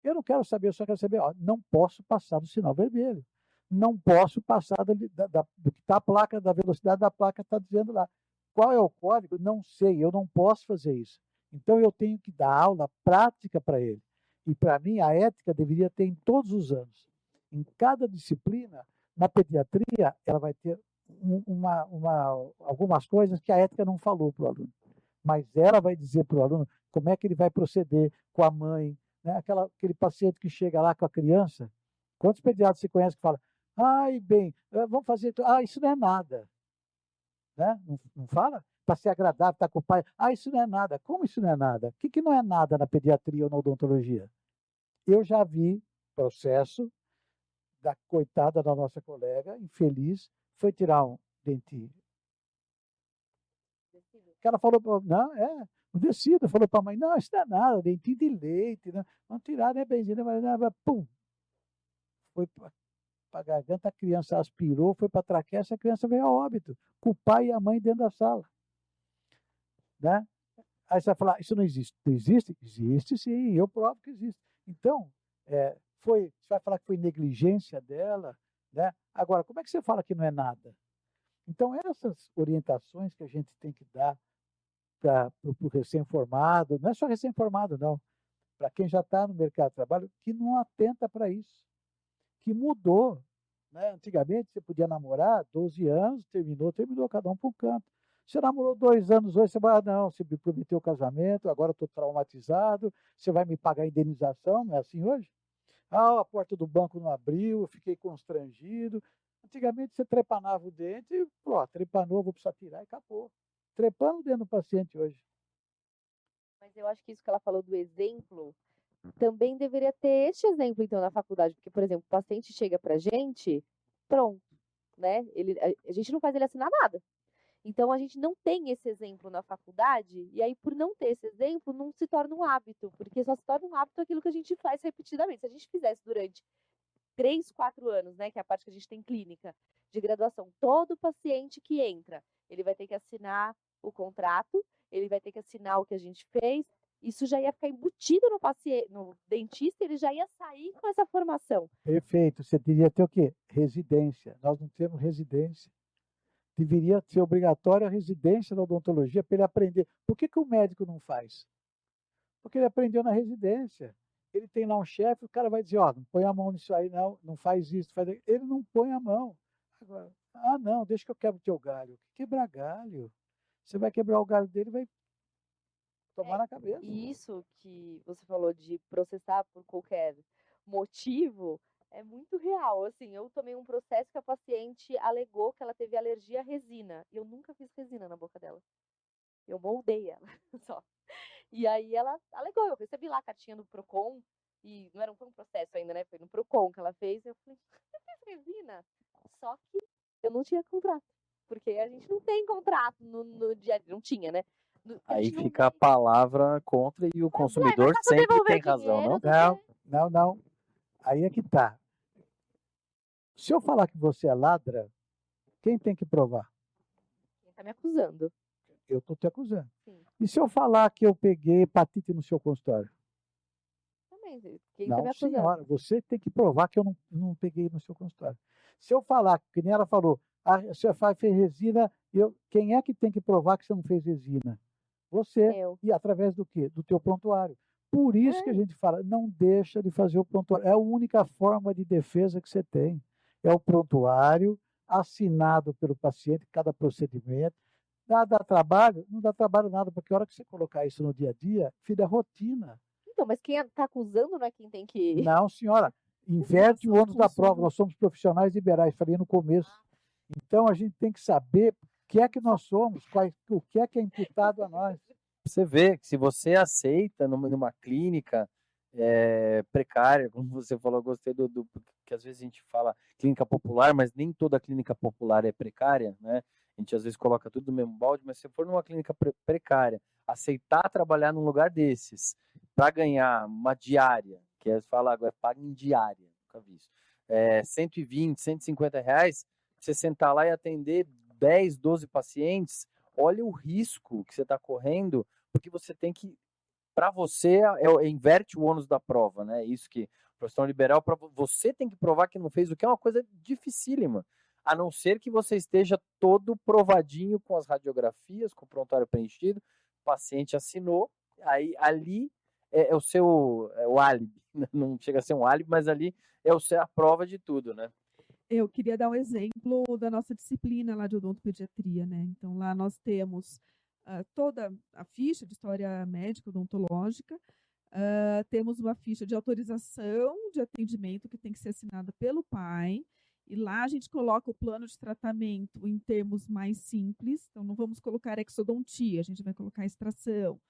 Eu não quero saber, eu só quero saber, não posso passar no sinal vermelho. Não posso passar do que está a placa, da velocidade da placa está dizendo lá. Qual é o código? Não sei, eu não posso fazer isso. Então eu tenho que dar aula prática para ele. E para mim a ética deveria ter em todos os anos. Em cada disciplina, na pediatria, ela vai ter algumas coisas que a ética não falou para o aluno. Mas ela vai dizer para o aluno como é que ele vai proceder com a mãe, né? Aquele paciente que chega lá com a criança. Quantos pediatras você conhece que falam, vamos fazer, isso não é nada. Né? Não fala? Para ser agradável, estar com o pai. Isso não é nada. Como isso não é nada? O que não é nada na pediatria ou na odontologia? Eu já vi processo da coitada da nossa colega, infeliz, foi tirar um dentinho. Que ela falou, um tecido, falou para a mãe, não, isso não é nada, dentinho de leite, né? Vamos tirar, né, benzinho, mas pum! Foi para a garganta, a criança aspirou, foi para a traqueia, essa criança veio a óbito, com o pai e a mãe dentro da sala. Né? Aí você vai falar, isso não existe. Não existe? Existe sim, eu provo que existe. Então, você vai falar que foi negligência dela, né? Agora, como é que você fala que não é nada? Então, essas orientações que a gente tem que dar para o recém-formado, não é só recém-formado, não, para quem já está no mercado de trabalho, que não atenta para isso, que mudou. Né? Antigamente, você podia namorar 12 anos, terminou, cada um para um canto. Você namorou 2 anos hoje, você vai, não, você me prometeu casamento, agora estou traumatizado, você vai me pagar a indenização, não é assim hoje? A porta do banco não abriu, eu fiquei constrangido. Antigamente você trepanava o dente e, trepanou, vou precisar tirar e acabou. Trepando o dentro do paciente hoje. Mas eu acho que isso que ela falou do exemplo, também deveria ter este exemplo, então, na faculdade. Porque, por exemplo, o paciente chega pra gente, pronto, né? A gente não faz ele assinar nada. Então, a gente não tem esse exemplo na faculdade, e aí, por não ter esse exemplo, não se torna um hábito, porque só se torna um hábito aquilo que a gente faz repetidamente. Se a gente fizesse durante 3, 4 anos, né, que é a parte que a gente tem clínica de graduação, todo paciente que entra, ele vai ter que assinar o contrato, ele vai ter que assinar o que a gente fez, isso já ia ficar embutido no paciente, no dentista, ele já ia sair com essa formação. Perfeito, você deveria ter o quê? Residência. Nós não temos residência. Deveria ser obrigatória a residência da odontologia para ele aprender. Por que o médico não faz? Porque ele aprendeu na residência. Ele tem lá um chefe, o cara vai dizer, não põe a mão nisso aí, não faz isso, faz aquilo. Ele não põe a mão. Agora, não, deixa que eu quebro o teu galho. Quebrar galho? Você vai quebrar o galho dele e vai tomar na cabeça. E isso que você falou de processar por qualquer motivo, é muito real. Assim, eu tomei um processo que a paciente alegou que ela teve alergia à resina. E eu nunca fiz resina na boca dela. Eu moldei ela só. E aí ela alegou, eu recebi lá a cartinha do Procon, e não era um processo ainda, né? Foi no Procon que ela fez. E eu falei, você fez resina? Só que eu não tinha contrato. Porque a gente não tem contrato no dia a dia. Não tinha, né? Aí fica a palavra contra e o consumidor sempre tem razão, não? Não. Aí é que tá. Se eu falar que você é ladra, quem tem que provar? Quem está me acusando. Eu estou te acusando. Sim. E se eu falar que eu peguei hepatite no seu consultório? Também. Quem está me acusando? Senhora, você tem que provar que eu não peguei no seu consultório. Se eu falar, que nem ela falou, a senhora fez resina, quem é que tem que provar que você não fez resina? Você. Eu. E através do quê? Do teu prontuário. Por isso que a gente fala, não deixa de fazer o prontuário. É a única forma de defesa que você tem. É o prontuário assinado pelo paciente, cada procedimento. Dá trabalho? Não dá trabalho nada, porque a hora que você colocar isso no dia a dia, vira rotina. Então, mas quem está acusando não é quem tem que... Não, senhora. Inverte o ônus da prova. Nós somos profissionais liberais, falei no começo. Então, a gente tem que saber o que é que nós somos, o que é imputado a nós. Você vê que se você aceita numa clínica precária, como você falou, eu gostei que às vezes a gente fala clínica popular, mas nem toda clínica popular é precária, né? A gente às vezes coloca tudo no mesmo balde, mas se for numa clínica precária, aceitar trabalhar num lugar desses, para ganhar uma diária, que é falar agora, paga em diária, nunca vi isso, 120, 150 reais, você sentar lá e atender 10, 12 pacientes, olha o risco que você está correndo, porque você tem que, para você, inverte o ônus da prova, né? Isso que profissão liberal, você tem que provar que não fez, o que é uma coisa dificílima, a não ser que você esteja todo provadinho com as radiografias, com o prontuário preenchido, o paciente assinou, aí ali é o seu o álibi, não chega a ser um álibi, mas ali é a prova de tudo, né? Eu queria dar um exemplo da nossa disciplina lá de odontopediatria, né? Então, lá nós temos toda a ficha de história médica odontológica, temos uma ficha de autorização de atendimento que tem que ser assinada pelo pai, e lá a gente coloca o plano de tratamento em termos mais simples, então não vamos colocar exodontia, a gente vai colocar extração,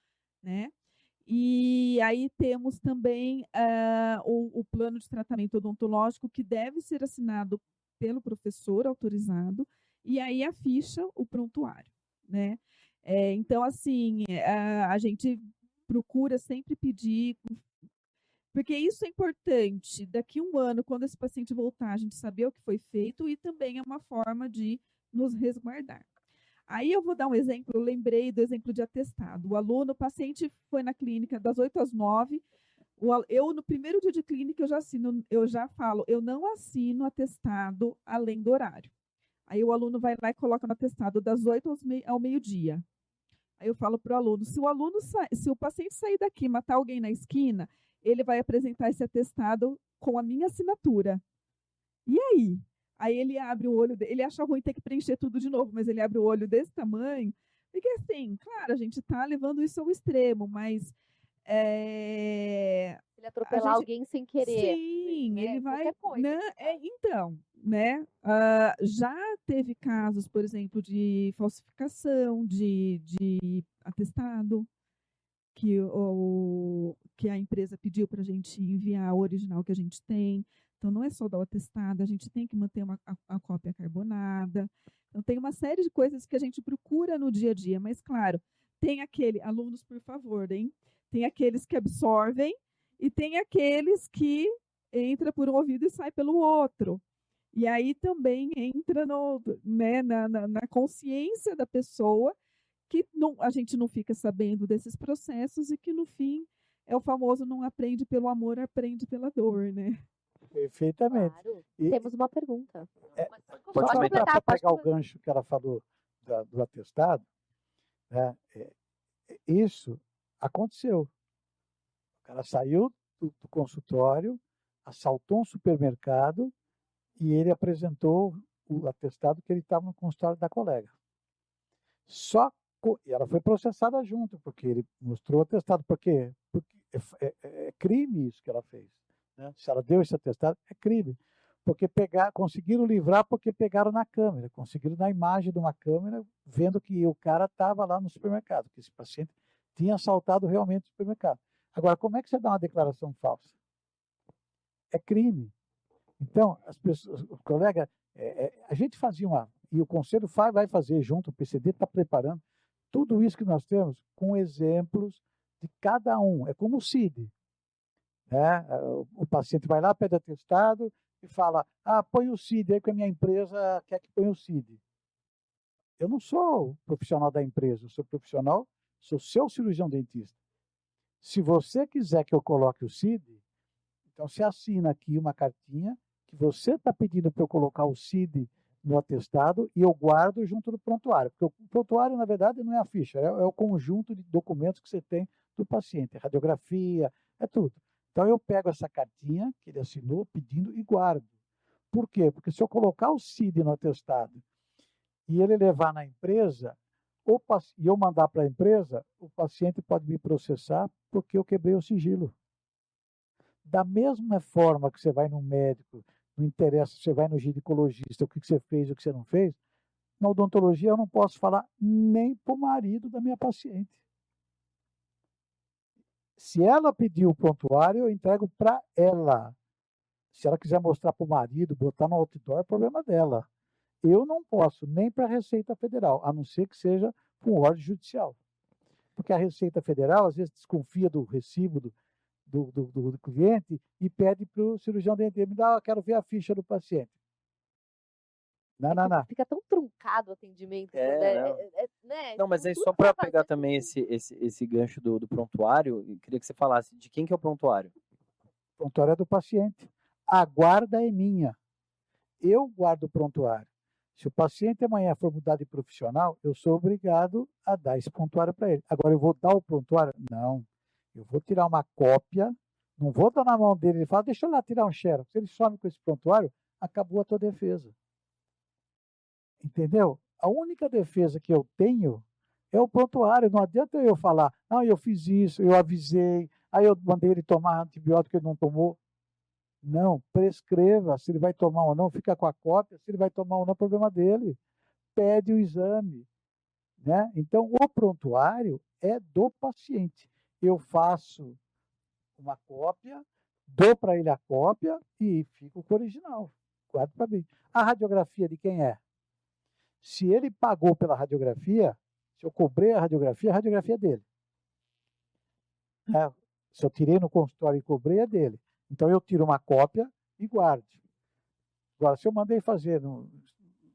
né? E aí temos também o plano de tratamento odontológico que deve ser assinado pelo professor autorizado, e aí a ficha, o prontuário, né? Então, assim, a gente procura sempre pedir, porque isso é importante. Daqui a um ano, quando esse paciente voltar, a gente saber o que foi feito e também é uma forma de nos resguardar. Aí eu vou dar um exemplo, eu lembrei do exemplo de atestado. O paciente foi na clínica das 8 às 9, eu, no primeiro dia de clínica, eu já falo, eu não assino atestado além do horário. Aí o aluno vai lá e coloca no atestado das 8 ao meio-dia. Aí eu falo para o aluno, se o paciente sair daqui e matar alguém na esquina, ele vai apresentar esse atestado com a minha assinatura. E aí? Aí ele abre o olho, ele acha ruim ter que preencher tudo de novo, mas ele abre o olho desse tamanho, porque assim, claro, a gente está levando isso ao extremo, mas Ele atropelar alguém sem querer. Sim, né? ele vai. Qualquer coisa. Então, né? Já teve casos, por exemplo, de falsificação de atestado, que a empresa pediu para a gente enviar o original que a gente tem. Então, não é só dar o atestado, a gente tem que manter a cópia carbonada. Então, tem uma série de coisas que a gente procura no dia a dia, mas, claro, tem alunos, por favor, hein? Tem aqueles que absorvem e tem aqueles que entra por um ouvido e sai pelo outro. E aí também entra na consciência da pessoa que a gente não fica sabendo desses processos e que, no fim, é o famoso não aprende pelo amor, aprende pela dor, né? Perfeitamente. Claro. E, Temos uma pergunta. Pode só completar, para pode pegar o completar. gancho que ela falou do atestado, né, isso aconteceu. O cara saiu do consultório, assaltou um supermercado e ele apresentou o atestado que ele estava no consultório da colega. E ela foi processada junto, porque ele mostrou o atestado. Por quê? Porque é crime isso que ela fez. Né? Se ela deu esse atestado, é crime. Porque conseguiram livrar porque pegaram na câmera, conseguiram na imagem de uma câmera, vendo que o cara estava lá no supermercado, que esse paciente tinha assaltado realmente o supermercado. Agora, como é que você dá uma declaração falsa? É crime. Então, as pessoas, o colega, a gente fazia e o Conselho vai fazer junto, o PCD está preparando, tudo isso que nós temos com exemplos de cada um. É como o CID. Né? O paciente vai lá, pede atestado e fala, põe o CID aí que a minha empresa quer que ponha o CID. Eu não sou profissional da empresa, eu sou seu cirurgião dentista. Se você quiser que eu coloque o CID, então você assina aqui uma cartinha que você está pedindo para eu colocar o CID no atestado e eu guardo junto do prontuário. Porque o prontuário, na verdade, não é a ficha, é o conjunto de documentos que você tem do paciente, radiografia, é tudo. Então eu pego essa cartinha que ele assinou pedindo e guardo. Por quê? Porque se eu colocar o CID no atestado e ele levar na empresa, e eu mandar para a empresa, o paciente pode me processar porque eu quebrei o sigilo. Da mesma forma que você vai no médico, não interessa se você vai no ginecologista, o que você fez, o que você não fez. Na odontologia, eu não posso falar nem para o marido da minha paciente. Se ela pedir o prontuário, eu entrego para ela. Se ela quiser mostrar para o marido, botar no outdoor, é problema dela. Eu não posso nem para a Receita Federal, a não ser que seja com ordem judicial. Porque a Receita Federal, às vezes, desconfia do recibo do cliente e pede para o cirurgião dentário, quero ver a ficha do paciente. Não. Fica tão truncado o atendimento. Né? Não, mas aí só para pegar também esse gancho do prontuário, eu queria que você falasse de quem que é o prontuário. O prontuário é do paciente. A guarda é minha. Eu guardo o prontuário. Se o paciente amanhã for mudar de profissional, eu sou obrigado a dar esse prontuário para ele. Agora, eu vou dar o prontuário? Não. Eu vou tirar uma cópia, não vou dar na mão dele e falar, deixa eu lá tirar um xerox. Se ele some com esse prontuário, acabou a tua defesa. Entendeu? A única defesa que eu tenho é o prontuário. Não adianta eu falar, não, eu fiz isso, eu avisei, aí eu mandei ele tomar antibiótico, ele não tomou. Não, prescreva. Se ele vai tomar ou não, fica com a cópia. Se ele vai tomar ou não, é problema dele. Pede o exame. Né? Então, o prontuário é do paciente. Eu faço uma cópia, dou para ele a cópia e fico com o original. Guardo para mim. A radiografia de quem é? Se ele pagou pela radiografia, se eu cobrei a radiografia é dele. Né? Se eu tirei no consultório e cobrei, é dele. Então, eu tiro uma cópia e guardo. Agora, se eu mandei fazer no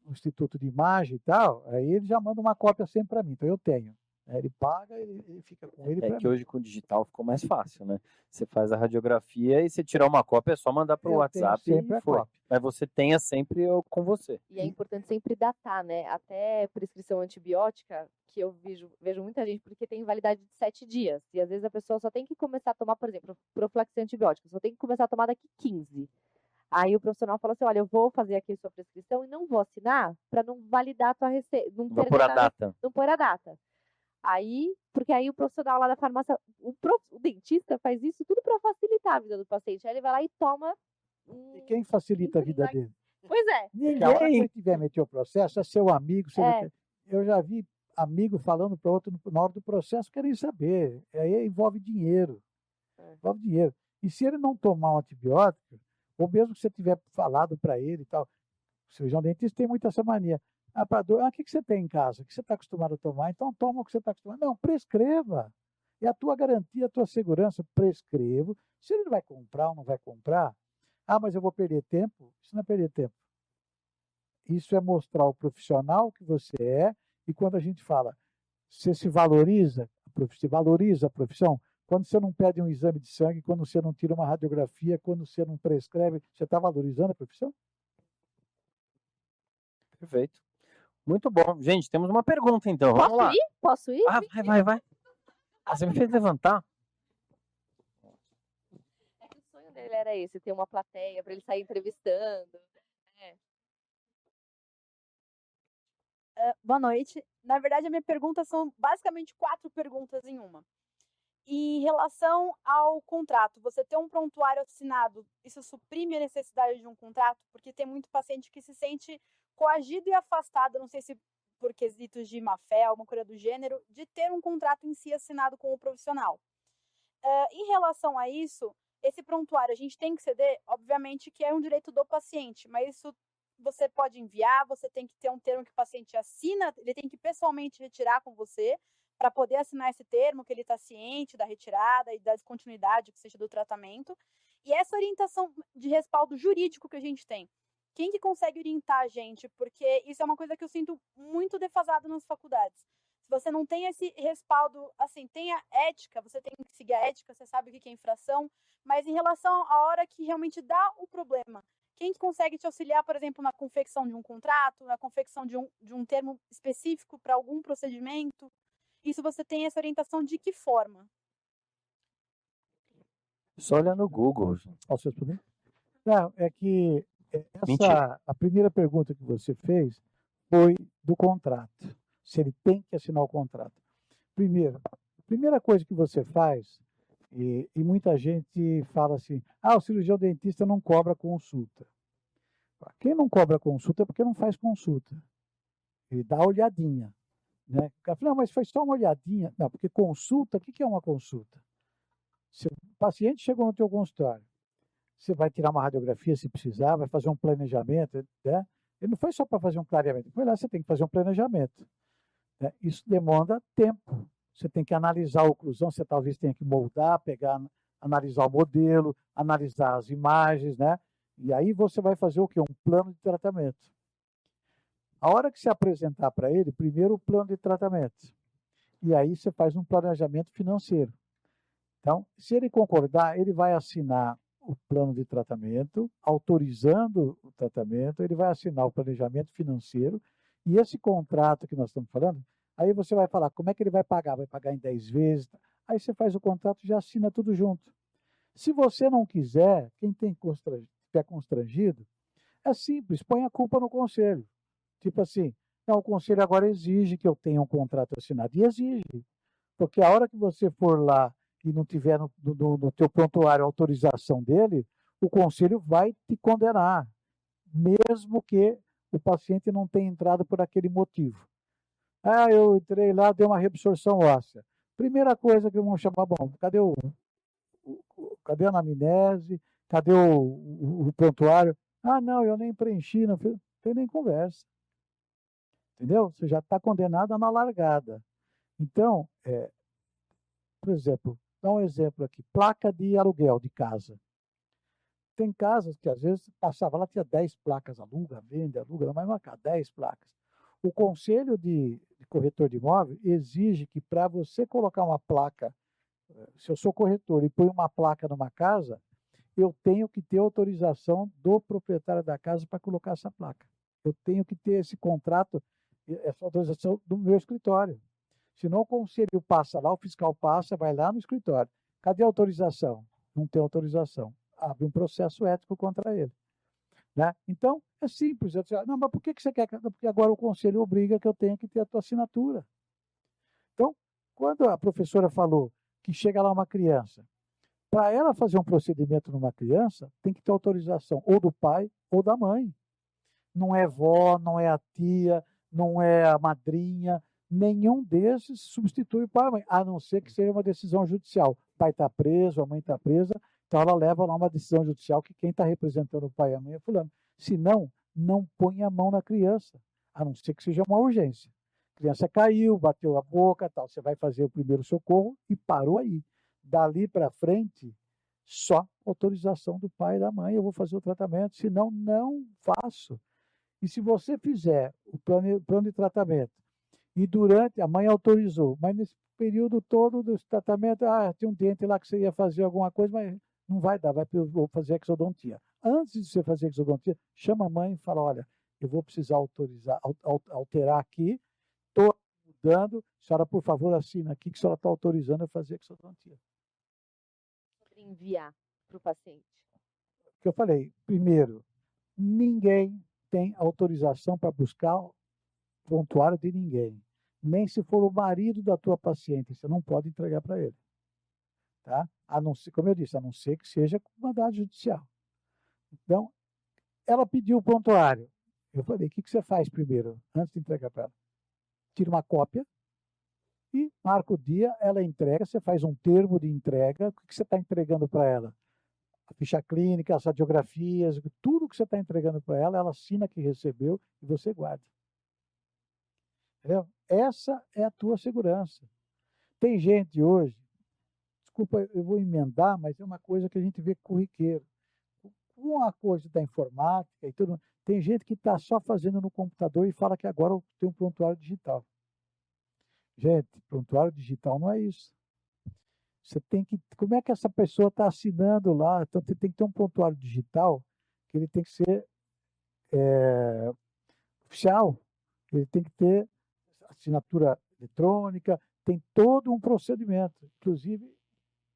Instituto de Imagem e tal, aí ele já manda uma cópia sempre para mim. Então, eu tenho. Ele paga, ele fica com ele. É que hoje com o digital ficou mais fácil, né? Você faz a radiografia e você tirar uma cópia, é só mandar para o WhatsApp sempre e foi. Mas você tenha sempre com você. E é importante sempre datar, né? Até prescrição antibiótica, que eu vejo muita gente, porque tem validade de 7 dias. E às vezes a pessoa só tem que começar a tomar, por exemplo, profilaxia antibiótica, só tem que começar a tomar daqui 15. Aí o profissional fala assim, olha, eu vou fazer aqui a sua prescrição e não vou assinar para não validar a tua receita. Não pôr a data. Não pôr a data. Aí, porque aí o profissional lá da farmácia, o dentista faz isso tudo para facilitar a vida do paciente. Aí ele vai lá e toma. E quem facilita a vida dele? Pois é. Ninguém. A hora que ele tiver metido o processo, é seu amigo. Eu já vi amigo falando para outro na hora do processo, querem saber. Aí envolve dinheiro. Envolve dinheiro. E se ele não tomar um antibiótico, ou mesmo que você tiver falado para ele e tal, o cirurgião dentista tem muito essa mania. Para dor, o que você tem em casa? O que você está acostumado a tomar? Então toma o que você está acostumado. Não, prescreva. É a tua garantia, a tua segurança. Prescrevo. Se ele vai comprar ou não vai comprar, mas eu vou perder tempo. Isso não é perder tempo. Isso é mostrar o profissional que você é. E quando a gente fala, você se valoriza a profissão. Quando você não pede um exame de sangue, quando você não tira uma radiografia, quando você não prescreve, você está valorizando a profissão? Perfeito. Muito bom. Gente, temos uma pergunta então. Vamos lá. Posso ir? Vai. Você me fez levantar? É que o sonho dele era esse, ter uma plateia para ele sair entrevistando. Boa noite. Na verdade, a minha pergunta são basicamente 4 perguntas em uma. Em relação ao contrato, você ter um prontuário assinado, isso suprime a necessidade de um contrato? Porque tem muito paciente que se sente coagido e afastado, não sei se por quesitos de má-fé, alguma coisa do gênero, de ter um contrato em si assinado com o profissional. Em relação a isso, esse prontuário a gente tem que ceder, obviamente que é um direito do paciente, mas isso você pode enviar, você tem que ter um termo que o paciente assina, ele tem que pessoalmente retirar com você, para poder assinar esse termo, que ele está ciente da retirada e da descontinuidade, que seja do tratamento. E essa orientação de respaldo jurídico que a gente tem, quem que consegue orientar a gente? Porque isso é uma coisa que eu sinto muito defasado nas faculdades. Se você não tem esse respaldo, assim, tem a ética, você tem que seguir a ética, você sabe o que é infração, mas em relação à hora que realmente dá o problema, quem que consegue te auxiliar, por exemplo, na confecção de um contrato, na confecção de um termo específico para algum procedimento? Isso você tem essa orientação de que forma? Só olhar no Google. Posso responder? Não, é que a primeira pergunta que você fez foi do contrato. Se ele tem que assinar o contrato. Primeiro, a primeira coisa que você faz, e muita gente fala assim, o cirurgião dentista não cobra consulta. Quem não cobra consulta é porque não faz consulta. Ele dá olhadinha. Né? O cara fala, não, mas foi só uma olhadinha. Não, porque consulta, o que é uma consulta? Se o paciente chegou no teu consultório, você vai tirar uma radiografia se precisar, vai fazer um planejamento, né? Ele não foi só para fazer um clareamento, foi lá, você tem que fazer um planejamento. Né? Isso demanda tempo. Você tem que analisar a oclusão, você talvez tenha que moldar, pegar, analisar o modelo, analisar as imagens, né? E aí você vai fazer o quê? Um plano de tratamento. A hora que você apresentar para ele, primeiro o plano de tratamento. E aí você faz um planejamento financeiro. Então, se ele concordar, ele vai assinar o plano de tratamento, autorizando o tratamento, ele vai assinar o planejamento financeiro, e esse contrato que nós estamos falando, aí você vai falar como é que ele vai pagar em 10 vezes, aí você faz o contrato e já assina tudo junto. Se você não quiser, quem tiver constrangido, é simples, põe a culpa no conselho. Tipo assim, não, o conselho agora exige que eu tenha um contrato assinado, e exige, porque a hora que você for lá e não tiver no teu prontuário a autorização dele, o conselho vai te condenar, mesmo que o paciente não tenha entrado por aquele motivo. Ah, eu entrei lá, deu uma reabsorção óssea. Primeira coisa que vão chamar, bom, cadê a anamnese? Cadê o prontuário? Ah, não, eu nem preenchi, não tem nem conversa. Entendeu? Você já está condenado na largada. Então, por exemplo, dá um exemplo aqui, placa de aluguel de casa. Tem casas que às vezes passava lá, tinha 10 placas, aluga, vende, aluga, mas marcar 10 placas. O conselho de corretor de imóvel exige que para você colocar uma placa, se eu sou corretor e ponho uma placa numa casa, eu tenho que ter autorização do proprietário da casa para colocar essa placa. Eu tenho que ter esse contrato, essa autorização do meu escritório. Senão o conselho passa lá, o fiscal passa, vai lá no escritório. Cadê a autorização? Não tem autorização. Abre um processo ético contra ele. Né? Então, é simples. Eu disse, não, mas por que você quer? Porque agora o conselho obriga que eu tenha que ter a tua assinatura. Então, quando a professora falou que chega lá uma criança, para ela fazer um procedimento numa criança, tem que ter autorização ou do pai ou da mãe. Não é vó, não é a tia, não é a madrinha, nenhum desses substitui o pai e a mãe, a não ser que seja uma decisão judicial. O pai está preso, a mãe está presa, então ela leva lá uma decisão judicial que quem está representando o pai e a mãe é fulano. Se não, não põe a mão na criança, a não ser que seja uma urgência. A criança caiu, bateu a boca, tal. Você vai fazer o primeiro socorro e parou aí. Dali para frente, só autorização do pai e da mãe, eu vou fazer o tratamento, senão não faço. E se você fizer o plano de tratamento e durante, a mãe autorizou, mas nesse período todo do tratamento, tem um dente lá que você ia fazer alguma coisa, mas não vai dar, vou fazer exodontia. Antes de você fazer exodontia, chama a mãe e fala, olha, eu vou precisar alterar aqui, estou mudando, a senhora, por favor, assina aqui que a senhora está autorizando eu fazer exodontia. Sobre enviar para o paciente. O que eu falei, primeiro, ninguém tem autorização para buscar o prontuário de ninguém. Nem se for o marido da tua paciente, você não pode entregar para ele. Tá? A não ser, como eu disse, a não ser que seja com mandado judicial. Então, ela pediu o prontuário. Eu falei, o que você faz primeiro, antes de entregar para ela? Tira uma cópia e marca o dia, ela entrega, você faz um termo de entrega. O que você está entregando para ela? A ficha clínica, as radiografias, tudo que você está entregando para ela, ela assina que recebeu e você guarda. Entendeu? Essa é a tua segurança. Tem gente hoje, desculpa, eu vou emendar, mas é uma coisa que a gente vê corriqueiro. Com a coisa da informática e tudo, tem gente que está só fazendo no computador e fala que agora tem um prontuário digital. Gente, prontuário digital não é isso. Você tem que. Como é que essa pessoa está assinando lá? Então, você tem que ter um prontuário digital que ele tem que ser oficial. Ele tem que ter assinatura eletrônica, tem todo um procedimento. Inclusive,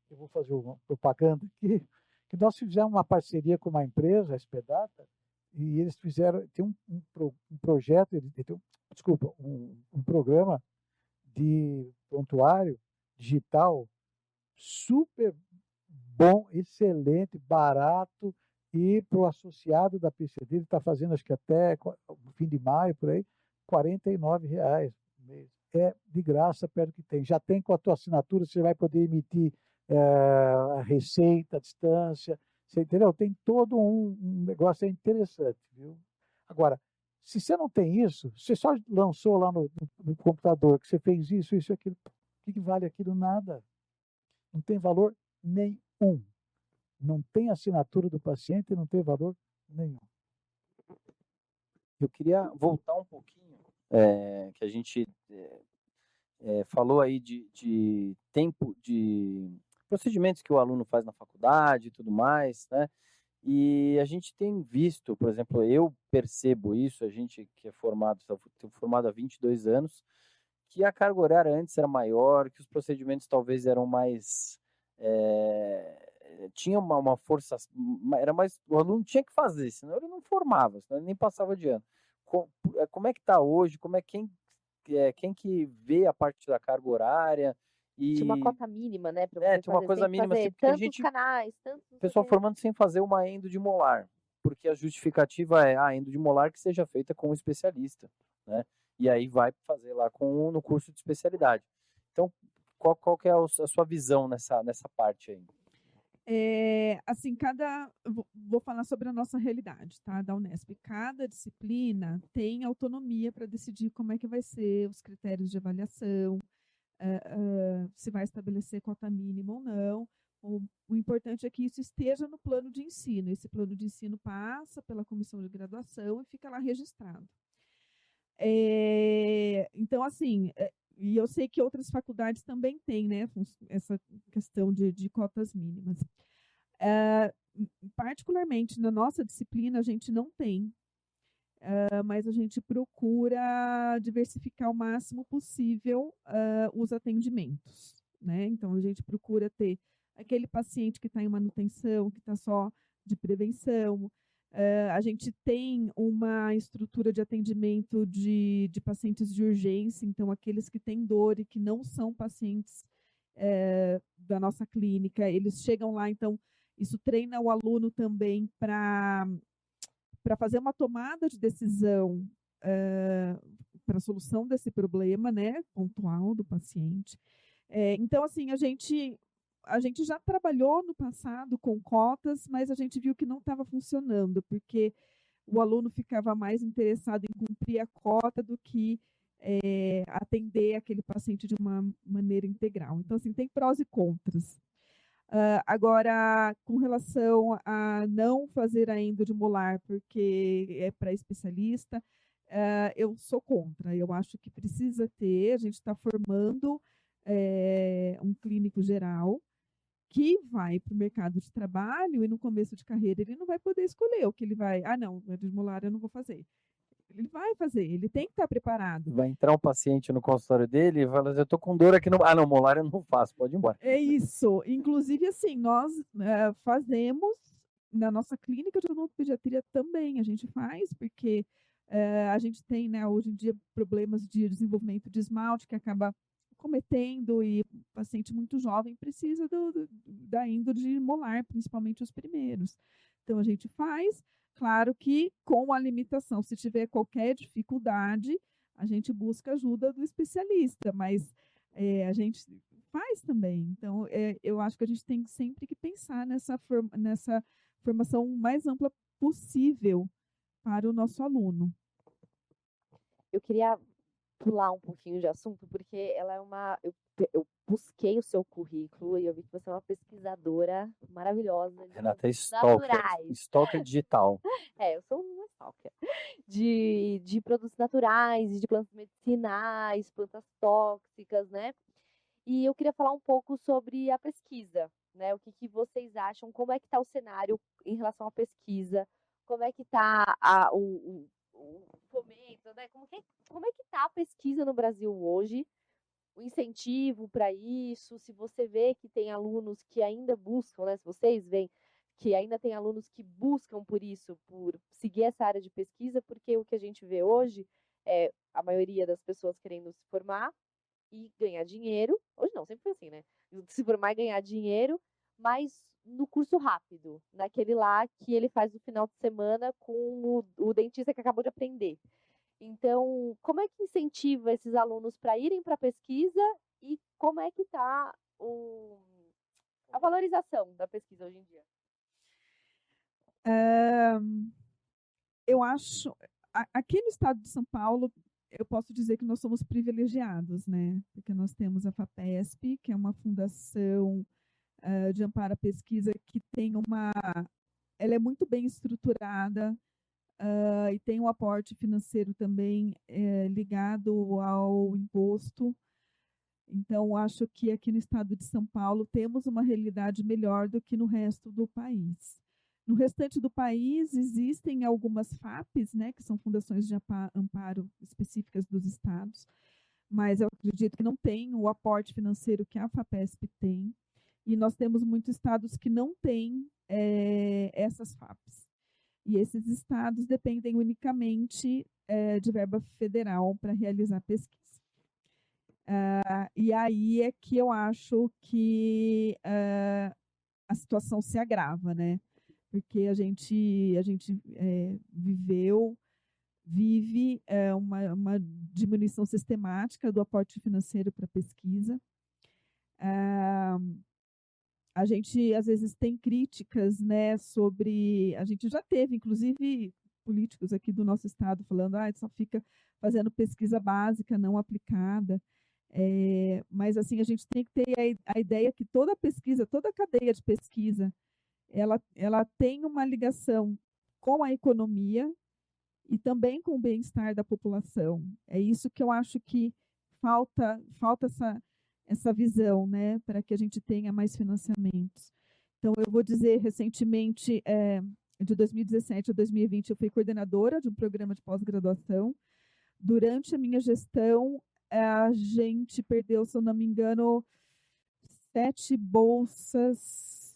eu vou fazer uma propaganda aqui, que nós fizemos uma parceria com uma empresa, a SPData, e eles fizeram, tem um projeto, um programa de prontuário digital super bom, excelente, barato E para o associado da PCD, ele está fazendo, acho que até o fim de maio, por aí, R$ 49 por mês. É de graça, perto do que tem. Já tem com a tua assinatura, você vai poder emitir a receita à distância, você entendeu? Tem todo um negócio interessante, viu? Agora, se você não tem isso, você só lançou lá no computador que você fez isso, isso e aquilo, o que vale aquilo? Nada. Não tem valor nenhum. Não tem assinatura do paciente, não tem valor nenhum. Eu queria voltar um pouquinho, que a gente falou aí de tempo, de procedimentos que o aluno faz na faculdade e tudo mais, né? E a gente tem visto, por exemplo, eu percebo isso, a gente que é formado, estou formado há 22 anos, que a carga horária antes era maior, que os procedimentos talvez eram mais... tinha uma força, era mais... O aluno tinha que fazer, senão ele não formava, senão ele nem passava de ano. Como é que está hoje? Como é quem que vê a parte da carga horária? Tinha uma E cota mínima, né, para você tinha uma fazer. coisa Tem que mínima, assim, fazer porque a tantos gente... canais, tantos não sei o Pessoal quê. formando sem fazer uma endo de molar, porque a justificativa é a endo de molar que seja feita com um especialista, né? E aí vai fazer lá no curso de especialidade. Então, qual que é a sua visão nessa parte aí? Assim, vou falar sobre a nossa realidade, tá, da Unesp. Cada disciplina tem autonomia para decidir como é que vai ser os critérios de avaliação, se vai estabelecer cota mínima ou não. O importante é que isso esteja no plano de ensino. Esse plano de ensino passa pela comissão de graduação e fica lá registrado. Então, assim, e eu sei que outras faculdades também têm, né, essa questão de cotas mínimas. Particularmente na nossa disciplina, a gente não tem, mas a gente procura diversificar o máximo possível os atendimentos, né? Então, a gente procura ter aquele paciente que está em manutenção, que está só de prevenção. A gente tem uma estrutura de atendimento de pacientes de urgência, então, aqueles que têm dor e que não são pacientes da nossa clínica, eles chegam lá, então, isso treina o aluno também para fazer uma tomada de decisão para a solução desse problema, né, pontual do paciente. Então, assim, a gente já trabalhou no passado com cotas, mas a gente viu que não estava funcionando, porque o aluno ficava mais interessado em cumprir a cota do que atender aquele paciente de uma maneira integral. Então, assim, tem prós e contras. Agora, com relação a não fazer a endo de molar porque é para especialista, eu sou contra. Eu acho que precisa ter, a gente está formando um clínico geral que vai para o mercado de trabalho e no começo de carreira ele não vai poder escolher o que ele vai. Ah, não, endo de molar eu não vou fazer. Ele vai fazer, ele tem que estar preparado. Vai entrar um paciente no consultório dele e fala, eu estou com dor aqui no... Ah, não, molar eu não faço, pode ir embora. É isso. Inclusive, assim, nós fazemos na nossa clínica de odontopediatria também. A gente faz, porque a gente tem, né, hoje em dia, problemas de desenvolvimento de esmalte que acaba cometendo e o paciente muito jovem precisa da endo de molar, principalmente os primeiros. Então, a gente faz, claro que com a limitação. Se tiver qualquer dificuldade, a gente busca ajuda do especialista, mas a gente faz também. Então, eu acho que a gente tem sempre que pensar nessa formação mais ampla possível para o nosso aluno. Eu queria pular um pouquinho de assunto, porque ela é uma... Eu busquei o seu currículo e eu vi que você é uma pesquisadora maravilhosa de Renata é produtos stalker, naturais. stalker digital. Eu sou uma stalker. De produtos naturais, de plantas medicinais, plantas tóxicas, né? E eu queria falar um pouco sobre a pesquisa, né? O que vocês acham, como é que está o cenário em relação à pesquisa, como é que está o fomento, né? Como é que está a pesquisa no Brasil hoje, o incentivo para isso, se você vê que tem alunos que ainda buscam, né? Se vocês veem que ainda tem alunos que buscam por isso, por seguir essa área de pesquisa, porque o que a gente vê hoje é a maioria das pessoas querendo se formar e ganhar dinheiro. Hoje não, sempre foi assim, né? Se formar e ganhar dinheiro, mas no curso rápido, naquele lá que ele faz no final de semana com o dentista que acabou de aprender. Então, como é que incentiva esses alunos para irem para a pesquisa e como é que está a valorização da pesquisa hoje em dia? Eu acho, aqui no estado de São Paulo, eu posso dizer que nós somos privilegiados, né? Porque nós temos a FAPESP, que é uma fundação de amparo à pesquisa que ela é muito bem estruturada e tem um aporte financeiro também ligado ao imposto. Então, acho que aqui no estado de São Paulo temos uma realidade melhor do que no resto do país. No restante do país, existem algumas FAPs, né, que são fundações de amparo específicas dos estados, mas eu acredito que não tem o aporte financeiro que a FAPESP tem, e nós temos muitos estados que não têm essas FAPs. E esses estados dependem unicamente de verba federal para realizar pesquisa. E aí é que eu acho que a situação se agrava, né? Porque a gente vive uma diminuição sistemática do aporte financeiro para a pesquisa. A gente, às vezes, tem críticas, né, sobre... A gente já teve, inclusive, políticos aqui do nosso estado falando só fica fazendo pesquisa básica, não aplicada. Mas, assim, a gente tem que ter a ideia que toda pesquisa, toda cadeia de pesquisa, ela tem uma ligação com a economia e também com o bem-estar da população. É isso que eu acho que falta essa visão, né, para que a gente tenha mais financiamentos. Então, eu vou dizer, recentemente, de 2017 a 2020, eu fui coordenadora de um programa de pós-graduação. Durante a minha gestão, a gente perdeu, se eu não me engano, 7 bolsas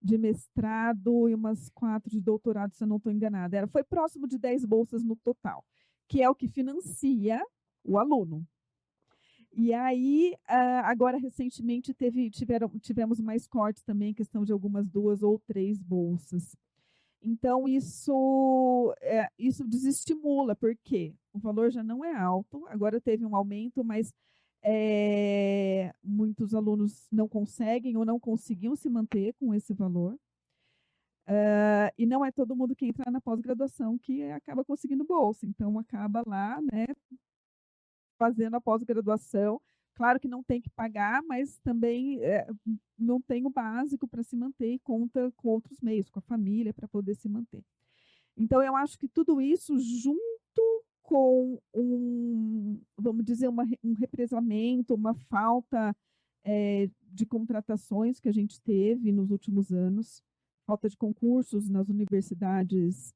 de mestrado e umas 4 de doutorado, se eu não estou enganada. Foi próximo de 10 bolsas no total, que é o que financia o aluno. E aí, agora, recentemente, tivemos mais cortes também, questão de algumas 2 ou 3 bolsas. Então, isso desestimula, porque o valor já não é alto, agora teve um aumento, mas muitos alunos não conseguem ou não conseguiam se manter com esse valor. E não é todo mundo que entra na pós-graduação que acaba conseguindo bolsa, então acaba lá, né, fazendo a pós-graduação. Claro que não tem que pagar, mas também não tem o básico para se manter e conta com outros meios, com a família, para poder se manter. Então, eu acho que tudo isso, junto com vamos dizer, um represamento, uma falta de contratações que a gente teve nos últimos anos, falta de concursos nas universidades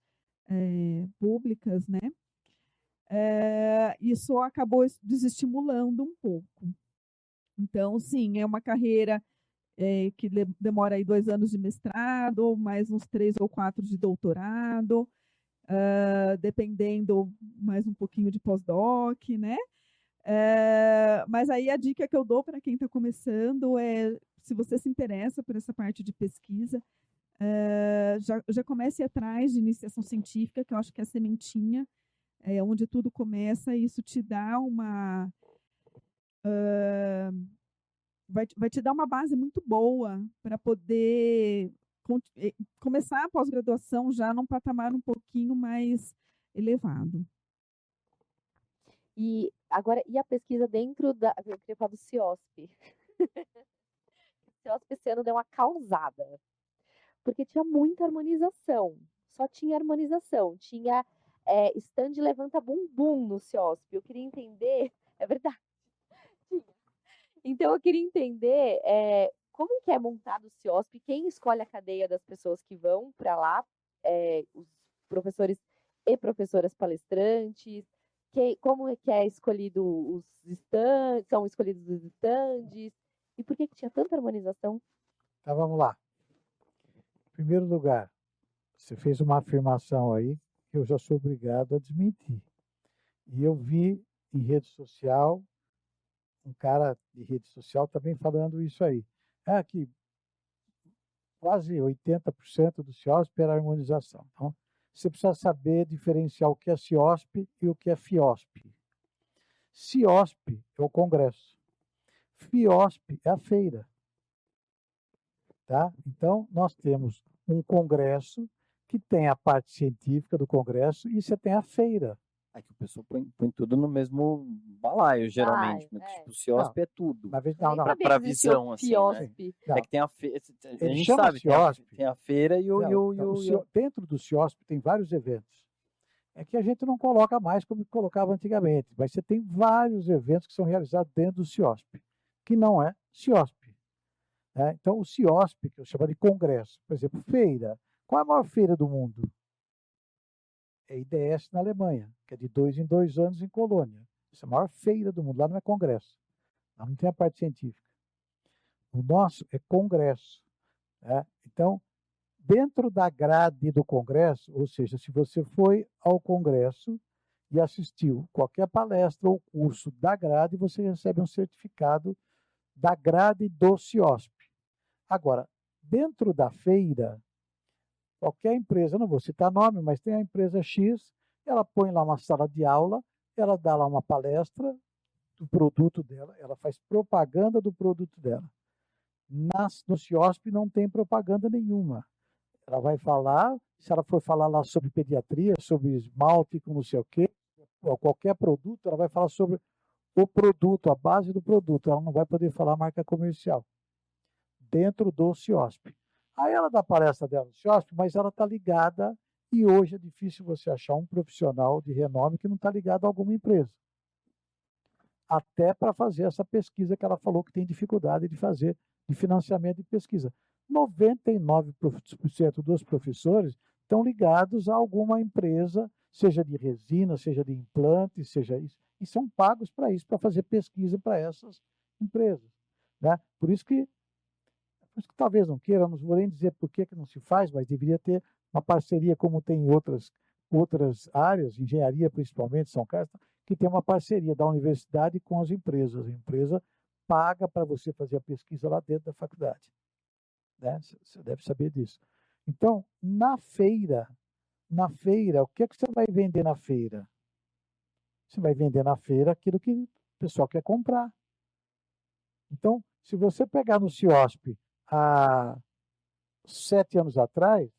públicas, né? Isso acabou desestimulando um pouco. Então, sim, é uma carreira que demora aí 2 anos de mestrado, mais uns 3 ou 4 de doutorado, dependendo mais um pouquinho de pós-doc, né? Mas aí a dica que eu dou para quem está começando é, se você se interessa por essa parte de pesquisa, já comece atrás de iniciação científica, que eu acho que é a sementinha, onde tudo começa, e isso te dá vai te dar uma base muito boa para poder começar a pós-graduação já num patamar um pouquinho mais elevado. E agora, e a pesquisa dentro da... Eu queria falar do CIOSP. O CIOSP esse ano deu uma causada, porque tinha muita harmonização. Só tinha harmonização. Tinha stand levanta bumbum no CIOSP. Eu queria entender... É verdade. Então, eu queria entender como que é montado o CIOSP, quem escolhe a cadeia das pessoas que vão para lá, os professores e professoras palestrantes, como é que é escolhido os stands, são escolhidos os stands, e por que tinha tanta harmonização? Então, vamos lá. Em primeiro lugar, você fez uma afirmação aí que eu já sou obrigado a desmentir. E eu vi em rede social, um cara de rede social também falando isso aí. Que quase 80% do CIOSP era harmonização. Então, você precisa saber diferenciar o que é CIOSP e o que é FIOSP. CIOSP é o congresso. FIOSP é a feira. Tá? Então, nós temos um congresso que tem a parte científica do congresso e você tem a feira. É que o pessoal põe tudo no mesmo balaio, geralmente. Balaio, Né? é. Tipo, o CIOSP é tudo. Na vez, Eu não, nem não. sabia Pra que existia visão, o assim, né? FIOSP. Não. É que tem a feira. A Ele gente chama sabe, CIOSP. tem a feira e Não, então, dentro do CIOSP tem vários eventos. É que a gente não coloca mais como colocava antigamente, mas você tem vários eventos que são realizados dentro do CIOSP, que não é CIOSP. Né? Então, o CIOSP, que eu chamo de congresso, por exemplo, feira. Qual é a maior feira do mundo? É a IDS na Alemanha, que é de 2 em 2 anos em Colônia. Essa é a maior feira do mundo. Lá não é congresso. Lá não tem a parte científica. O nosso é congresso. Né? Então, dentro da grade do congresso, ou seja, se você foi ao congresso e assistiu qualquer palestra ou curso da grade, você recebe um certificado da grade do CIOSP. Agora, dentro da feira, qualquer empresa, não vou citar nome, mas tem a empresa X, ela põe lá uma sala de aula, ela dá lá uma palestra do produto dela, ela faz propaganda do produto dela. No CIOSP não tem propaganda nenhuma. Ela vai falar, se ela for falar lá sobre pediatria, sobre esmalte com não sei o quê, ou qualquer produto, ela vai falar sobre o produto, a base do produto. Ela não vai poder falar marca comercial dentro do CIOSP. Aí ela dá a palestra dela no CIOSP, mas ela está ligada, e hoje é difícil você achar um profissional de renome que não está ligado a alguma empresa. Até para fazer essa pesquisa que ela falou que tem dificuldade de fazer, de financiamento de pesquisa. 99% dos professores estão ligados a alguma empresa, seja de resina, seja de implante, seja isso, e são pagos para isso, para fazer pesquisa para essas empresas. Né? Por isso que talvez não queira, não vou nem dizer por que não se faz, mas deveria ter uma parceria, como tem em outras áreas, engenharia principalmente, São Carlos, que tem uma parceria da universidade com as empresas. A empresa paga para você fazer a pesquisa lá dentro da faculdade. Né? Você deve saber disso. Então, na feira, o que é que você vai vender na feira? Você vai vender na feira aquilo que o pessoal quer comprar. Então, se você pegar no CIOSP há 7 anos atrás,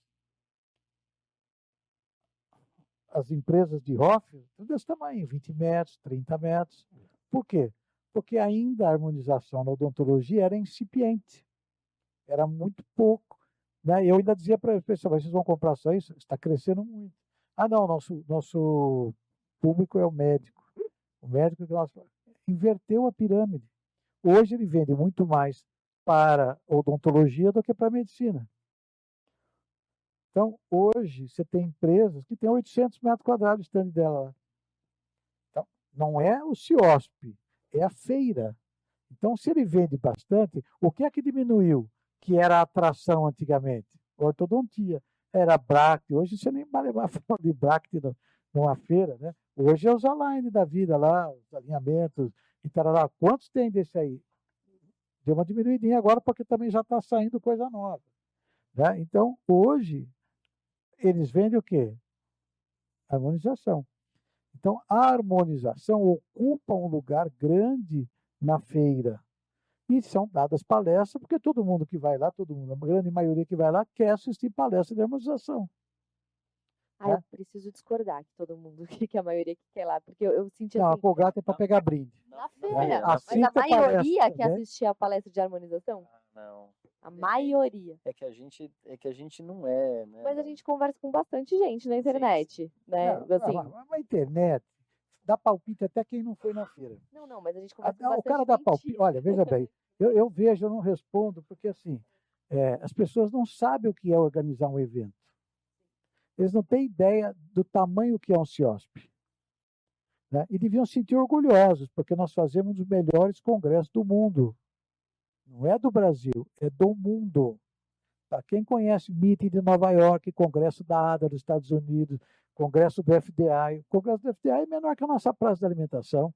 as empresas de ROF, tudo desse tamanho, 20 metros, 30 metros. Por quê? Porque ainda a harmonização na odontologia era incipiente. Era muito pouco. Né? Eu ainda dizia para as pessoas, vocês vão comprar só isso? Está crescendo muito. Ah, não, nosso público é o médico. O médico que inverteu a pirâmide. Hoje ele vende muito mais para odontologia do que para medicina. Então, hoje, você tem empresas que têm 800 metros quadrados de stand dela lá. Então, não é o CIOSP, é a feira. Então, se ele vende bastante, o que é que diminuiu? Que era a atração antigamente? Ortodontia. Era Bracte. Hoje você nem vai levar falar de Bracte numa feira, né? Hoje é os align da vida lá, os alinhamentos e tarará. Quantos tem desse aí? Deu uma diminuidinha agora porque também já está saindo coisa nova. Né? Então, hoje, eles vendem o quê? Harmonização. Então, a harmonização ocupa um lugar grande na feira. E são dadas palestras, porque todo mundo que vai lá, a grande maioria que vai lá, quer assistir palestra de harmonização. Eu preciso discordar que todo mundo, que a maioria que quer lá, porque eu senti Não, assim, a Colgate é para pegar brinde. na feira, mas a Assista a maioria palestra, quer né? assistir a palestra de harmonização? Não. A maioria. É que a gente não é, né? Mas a gente conversa com bastante gente na internet, né? Não, Assim, a internet dá palpite até quem não foi na feira. não, mas a gente conversa com O bastante cara dá palpite. mentira. Olha, veja bem, eu vejo, eu não respondo, porque assim, as pessoas não sabem o que é organizar um evento. Eles não têm ideia do tamanho que é um CIOSP. Né? E deviam se sentir orgulhosos, porque nós fazemos um dos melhores congressos do mundo. Não é do Brasil, é do mundo. Para quem conhece o Meeting de Nova York, Congresso da ADA dos Estados Unidos, Congresso do FDI. O Congresso do FDI é menor que a nossa praça de alimentação.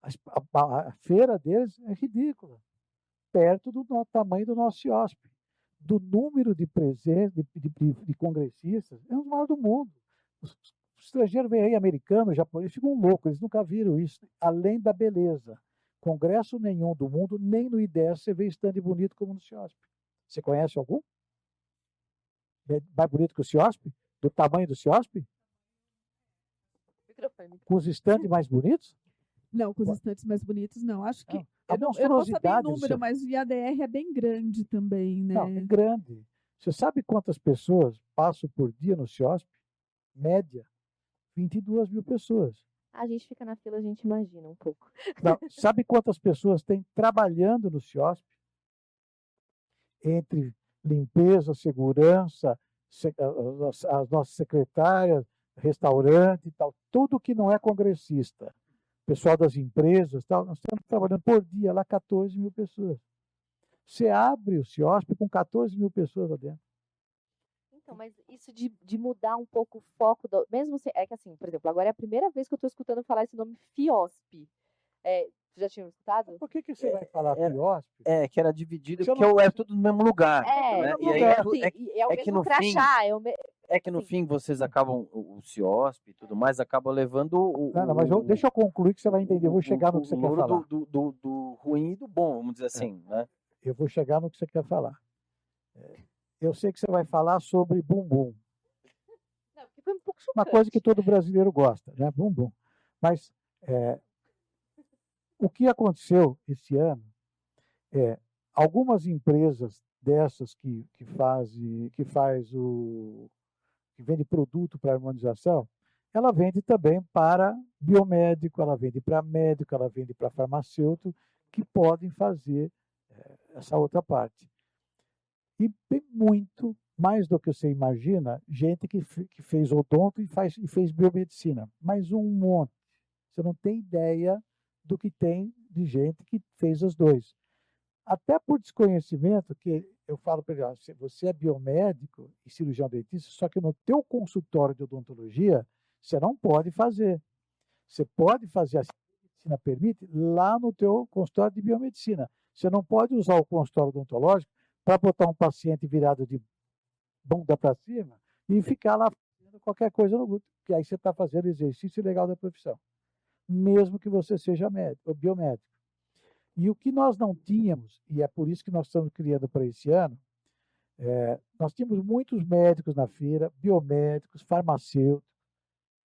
A feira deles é ridícula, perto do tamanho do nosso CIOSP. do número de presentes, de congressistas, é um dos maiores do mundo. Os estrangeiros vêm aí, americanos, japoneses, ficam loucos, eles nunca viram isso, além da beleza. Congresso nenhum do mundo, nem no IDES, você vê stand bonito como no CIOSP. Você conhece algum? É mais bonito que o CIOSP? Do tamanho do CIOSP? Microfone. Com os stands mais bonitos? Não, com os estantes mais bonitos, não. Acho que. Não. A Eu não vou saber monstruosidade o do número, CIOSP. mas o IADR é bem grande também, né? Não, é grande. Você sabe quantas pessoas passam por dia no CIOSP? Média, 22 mil pessoas. A gente fica na fila, a gente imagina um pouco. Não, sabe quantas pessoas tem trabalhando no CIOSP? Entre limpeza, segurança, as nossas secretárias, restaurante e tal, tudo que não é congressista, pessoal das empresas, tal, nós estamos trabalhando por dia lá 14 mil pessoas. Você abre o CIOSP com 14 mil pessoas lá dentro. Então, mas isso de mudar um pouco o foco, mesmo se, é que assim, por exemplo, agora é a primeira vez que eu estou escutando falar esse nome FIOSP. Você já tinha escutado? Por que você vai falar FIOSP? É, que era dividido, Você porque não- é tudo no mesmo lugar. É, né? no E aí lugar. assim, é o é que mesmo no crachá, É que no Sim. fim vocês acabam, o CIOSP e tudo mais, acaba levando Não, mas deixa eu concluir que você vai entender. Eu vou chegar no que você quer louro falar. do ruim e do bom, vamos dizer assim, né? Eu vou chegar no que você quer falar. Eu sei que você vai falar sobre bumbum. Não, porque foi um pouco Uma chocante. coisa que todo brasileiro gosta, né? Bumbum. Mas o que aconteceu esse ano é algumas empresas dessas que vende produto para harmonização, ela vende também para biomédico, ela vende para médico, ela vende para farmacêutico, que podem fazer essa outra parte. E tem muito, mais do que você imagina, gente que fez odonto e fez biomedicina. Mas um monte. Você não tem ideia do que tem de gente que fez os dois. Até por desconhecimento, que eu falo para ele, você é biomédico e cirurgião dentista, só que no teu consultório de odontologia, você não pode fazer. Você pode fazer, assim que a medicina permite, lá no teu consultório de biomedicina. Você não pode usar o consultório odontológico para botar um paciente virado de bunda para cima e ficar lá fazendo qualquer coisa no glúteo, que aí você está fazendo exercício ilegal da profissão, mesmo que você seja médico ou biomédico. E o que nós não tínhamos, e é por isso que nós estamos criando para esse ano, nós tínhamos muitos médicos na feira, biomédicos, farmacêuticos,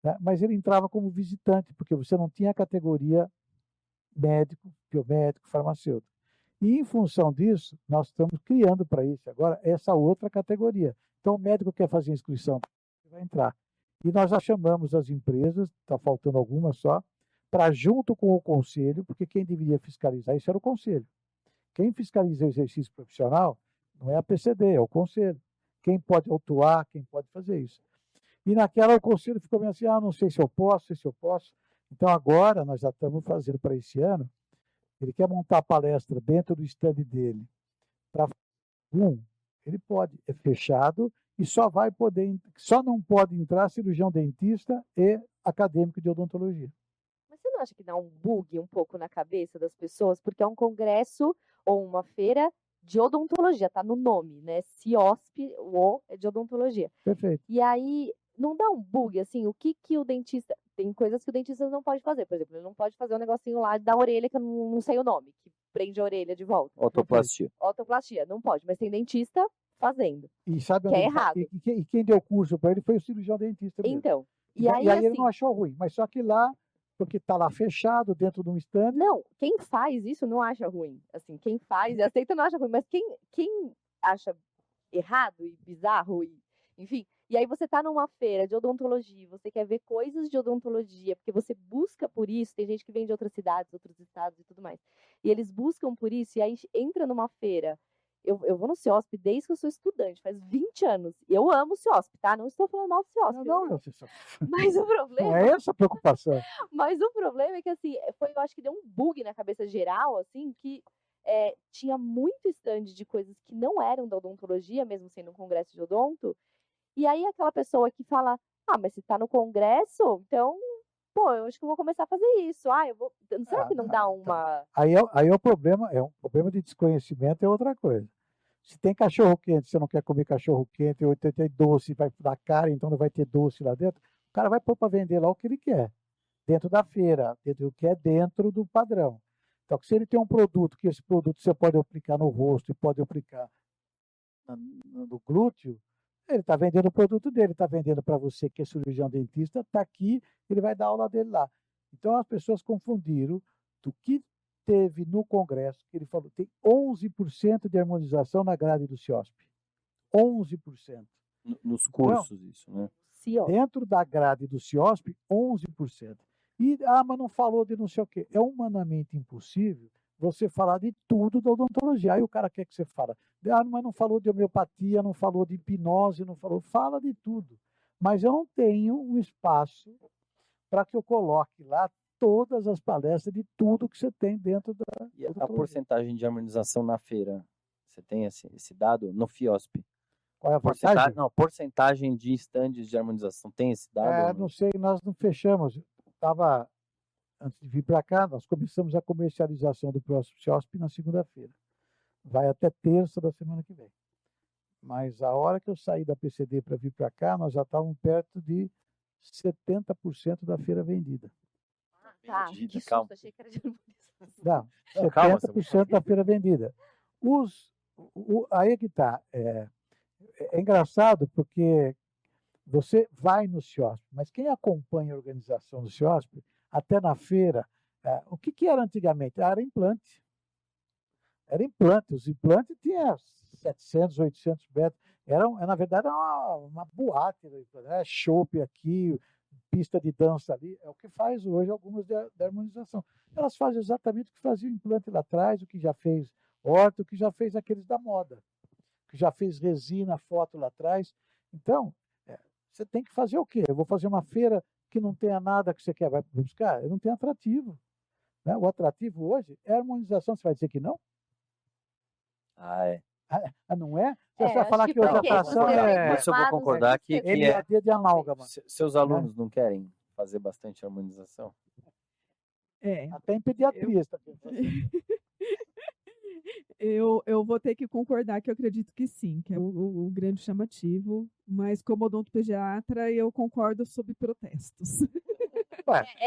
né? Mas ele entrava como visitante, porque você não tinha a categoria médico, biomédico, farmacêutico. E em função disso, nós estamos criando para isso agora essa outra categoria. Então, o médico quer fazer inscrição, vai entrar. E nós já chamamos as empresas, está faltando algumas só, para junto com o conselho, porque quem deveria fiscalizar isso era o conselho. Quem fiscaliza o exercício profissional não é a PCD, é o conselho. Quem pode autuar, quem pode fazer isso. E naquela o conselho ficou meio assim, não sei se eu posso, Então agora nós já estamos fazendo para esse ano, ele quer montar a palestra dentro do stand dele. Para ele pode, é fechado e só não pode entrar cirurgião dentista e acadêmico de odontologia. Mas você não acha que dá um bug um pouco na cabeça das pessoas? Porque é um congresso ou uma feira de odontologia, tá no nome, né? CIOSP, o é de odontologia. Perfeito. E aí, não dá um bug, assim, o que o dentista... Tem coisas que o dentista não pode fazer, por exemplo, ele não pode fazer um negocinho lá da orelha, que eu não sei o nome, que prende a orelha de volta. Otoplastia. Otoplastia, não pode, mas tem dentista fazendo. E sabe Que é onde- errado. E quem deu curso para ele foi o cirurgião dentista mesmo. Então, E e aí aí, ele assim, não achou ruim, mas só que lá, porque está lá fechado dentro de um stand, não, quem faz isso não acha ruim. Assim, quem faz e aceita não acha ruim, mas quem acha errado e bizarro e, enfim, e aí você tá numa feira de odontologia, você quer ver coisas de odontologia, porque você busca por isso, tem gente que vem de outras cidades, outros estados e tudo mais. E eles buscam por isso e aí entra numa feira. Eu vou no CIOSP desde que eu sou estudante, faz 20 anos. E eu amo o CIOSP, tá? Não estou falando mal do CIOSP. Mas o não problema é essa a preocupação. Mas o problema é que, assim, eu acho que deu um bug na cabeça geral, assim, que tinha muito stand de coisas que não eram da odontologia, mesmo sendo um congresso de odonto. E aí aquela pessoa que fala, mas se tá no congresso, então, pô, eu acho que eu vou começar a fazer isso. Eu vou... Será que não dá uma... Aí é o problema, é um problema de desconhecimento, é outra coisa. Se tem cachorro quente, você não quer comer cachorro quente, ou tem doce, vai dar cara, então não vai ter doce lá dentro, o cara vai pôr para vender lá o que ele quer, dentro da feira, dentro do que é dentro do padrão. Então, se ele tem um produto, que esse produto você pode aplicar no rosto e pode aplicar no glúteo, ele está vendendo o produto dele, está vendendo para você que é cirurgião dentista, está aqui, ele vai dar aula dele lá. Então as pessoas confundiram do que teve no Congresso, que ele falou, tem 11% de harmonização na grade do CIOSP. 11%. Nos cursos, isso, né? Dentro da grade do CIOSP, 11%. E, mas não falou de não sei o quê. É humanamente impossível você falar de tudo da odontologia. Aí o cara quer que você fale. Mas não falou de homeopatia, não falou de hipnose, não falou. Fala de tudo. Mas eu não tenho um espaço para que eu coloque lá todas as palestras de tudo que você tem dentro da E a porcentagem de harmonização na feira? Você tem esse dado no FIOSP? Qual é a porcentagem? Não, porcentagem de estandes de harmonização. Tem esse dado? Não sei, nós não fechamos. Estava, antes de vir para cá, nós começamos a comercialização do próximo CIOSP na segunda-feira. Vai até terça da semana que vem. Mas a hora que eu saí da PCD para vir para cá, nós já estávamos perto de 70% da feira vendida. Tá, que susto, achei que era de harmonização. Não, 70% da feira vendida. Aí é que está. É engraçado porque você vai no CIOSP, mas quem acompanha a organização do CIOSP, até na feira, o que era antigamente? Era implante. Era implante. Os implantes tinham 700, 800 metros. Na verdade, era uma boate. Né? Chopp aqui, pista de dança ali. É o que faz hoje algumas da harmonização. Elas fazem exatamente o que fazia o implante lá atrás, o que já fez orto, o que já fez aqueles da moda, o que já fez resina, foto lá atrás. Então, você tem que fazer o quê? Eu vou fazer uma feira que não tenha nada que você quer, vai buscar? Eu não tenho atrativo. Né? O atrativo hoje é a harmonização. Você vai dizer que não? Não é? Você vai falar que hoje a atração Isso eu vou concordar que MAD de amálgama. Seus alunos não querem fazer bastante harmonização? Até em pediatria está Eu vou ter que concordar que eu acredito que sim, que é o grande chamativo, mas como odontopediatra eu concordo sob protestos.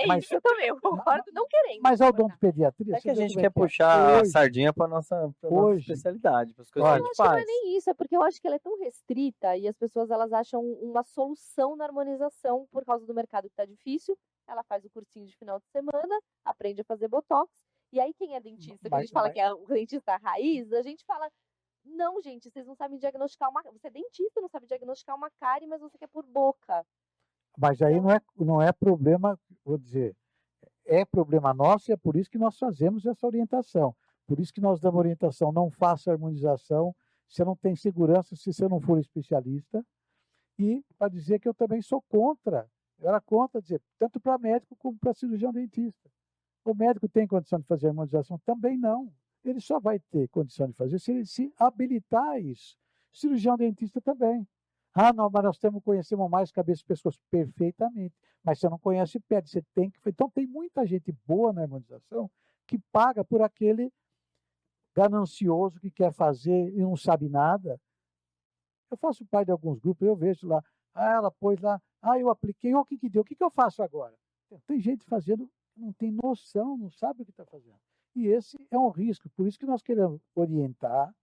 Mas isso eu também, eu concordo não querendo. Mas a odontopediatria... É que a gente quer puxar a sardinha para a nossa especialidade, para as coisas que a gente faz. Não é nem isso, é porque eu acho que ela é tão restrita e as pessoas elas acham uma solução na harmonização por causa do mercado que está difícil. Ela faz o cursinho de final de semana, aprende a fazer botox. E aí, quem é dentista, que a gente fala que é o dentista raiz, a gente fala, não, gente, vocês não sabem diagnosticar você é dentista, não sabe diagnosticar uma cárie, mas você quer por boca. Mas aí não é problema, vou dizer, é problema nosso e é por isso que nós fazemos essa orientação. Por isso que nós damos orientação, não faça harmonização, você não tem segurança se você não for especialista. E para dizer que eu também sou contra, eu era contra dizer, tanto para médico como para cirurgião dentista. O médico tem condição de fazer harmonização? Também não. Ele só vai ter condição de fazer se ele se habilitar a isso. Cirurgião dentista também. Não, mas nós conhecemos mais cabeça e pescoço. Perfeitamente. Mas você não conhece pé, você tem que... Então tem muita gente boa na harmonização que paga por aquele ganancioso que quer fazer e não sabe nada. Eu faço parte de alguns grupos, eu vejo lá, ela pôs lá, eu apliquei, o que que deu? O que que eu faço agora? Tem gente fazendo... não tem noção, não sabe o que está fazendo. E esse é um risco, por isso que nós queremos orientar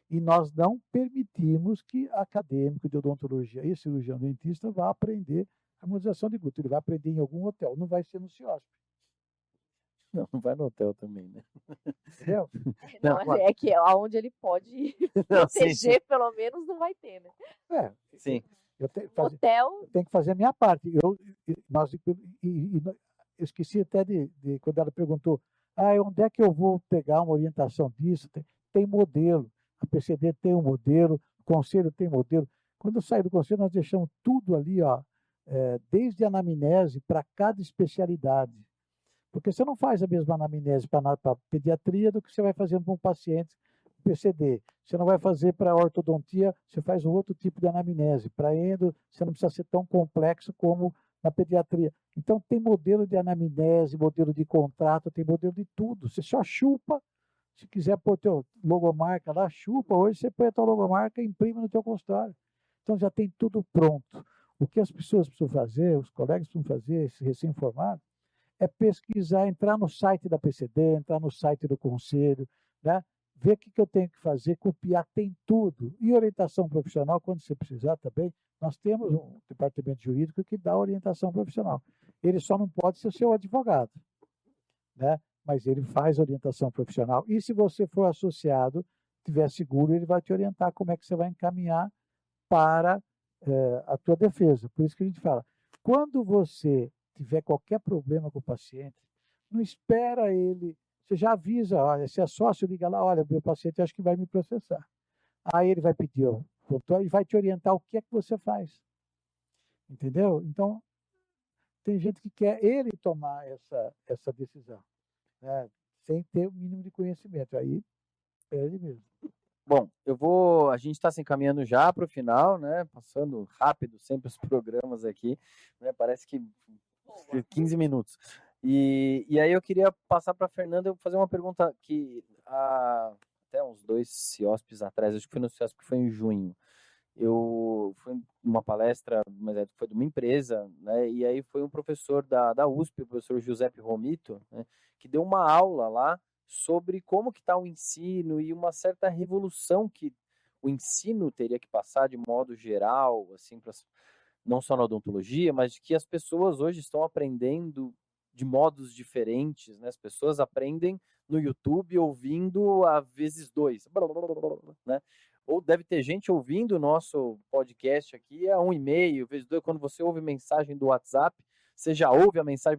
e nós não permitimos que acadêmico de odontologia e cirurgião dentista vá aprender harmonização de glúteo. Ele vai aprender em algum hotel, não vai ser no CIOSP. Não vai no hotel também, né? Entendeu? Não, é que aonde ele pode proteger, pelo menos, não vai ter, né? Sim. Eu tenho que fazer a minha parte. Eu esqueci até de quando ela perguntou, onde é que eu vou pegar uma orientação disso? Tem modelo, a PCD tem um modelo, o conselho tem modelo. Quando eu saí do conselho, nós deixamos tudo ali, desde a anamnese para cada especialidade. Porque você não faz a mesma anamnese para pediatria do que você vai fazer para um paciente PCD. Você não vai fazer para ortodontia, você faz um outro tipo de anamnese. Para endo, você não precisa ser tão complexo como na pediatria. Então, tem modelo de anamnese, modelo de contrato, tem modelo de tudo. Você só chupa Se quiser pôr teu logomarca lá, chupa. Hoje você põe a tua logomarca e imprime no teu consultório. Então já tem tudo pronto. O que as pessoas precisam fazer, os colegas precisam fazer, esse recém-formado, é pesquisar, entrar no site da PCD, entrar no site do conselho, né? Ver o que eu tenho que fazer, copiar, tem tudo. E orientação profissional, quando você precisar também, nós temos um departamento jurídico que dá orientação profissional. Ele só não pode ser seu advogado, né? Mas ele faz orientação profissional. E se você for associado, tiver seguro, ele vai te orientar como é que você vai encaminhar para a tua defesa. Por isso que a gente fala, quando você tiver qualquer problema com o paciente, não espera ele, você já avisa, olha, se é sócio, liga lá, olha, meu paciente acho que vai me processar. Aí ele vai pedir, e vai te orientar o que é que você faz. Entendeu? Então, tem gente que quer ele tomar essa decisão, né? Sem ter o mínimo de conhecimento. Aí, é ele mesmo. Bom, a gente está se encaminhando já para o final, né? Passando rápido sempre os programas aqui, né? Parece que 15 minutos. E aí eu queria passar para a Fernanda e fazer uma pergunta que até uns 2 CIOSPs atrás, acho que foi no CIOSP que foi em junho, eu fui numa palestra, mas foi de uma empresa, né? E aí foi um professor da USP, o professor Giuseppe Romito, né? Que deu uma aula lá sobre como que está o ensino e uma certa revolução que o ensino teria que passar de modo geral, assim, não só na odontologia, mas de que as pessoas hoje estão aprendendo de modos diferentes, né? As pessoas aprendem no YouTube ouvindo a vezes 2, né? Ou deve ter gente ouvindo o nosso podcast aqui a 1,5 vezes 2, quando você ouve mensagem do WhatsApp, você já ouve a mensagem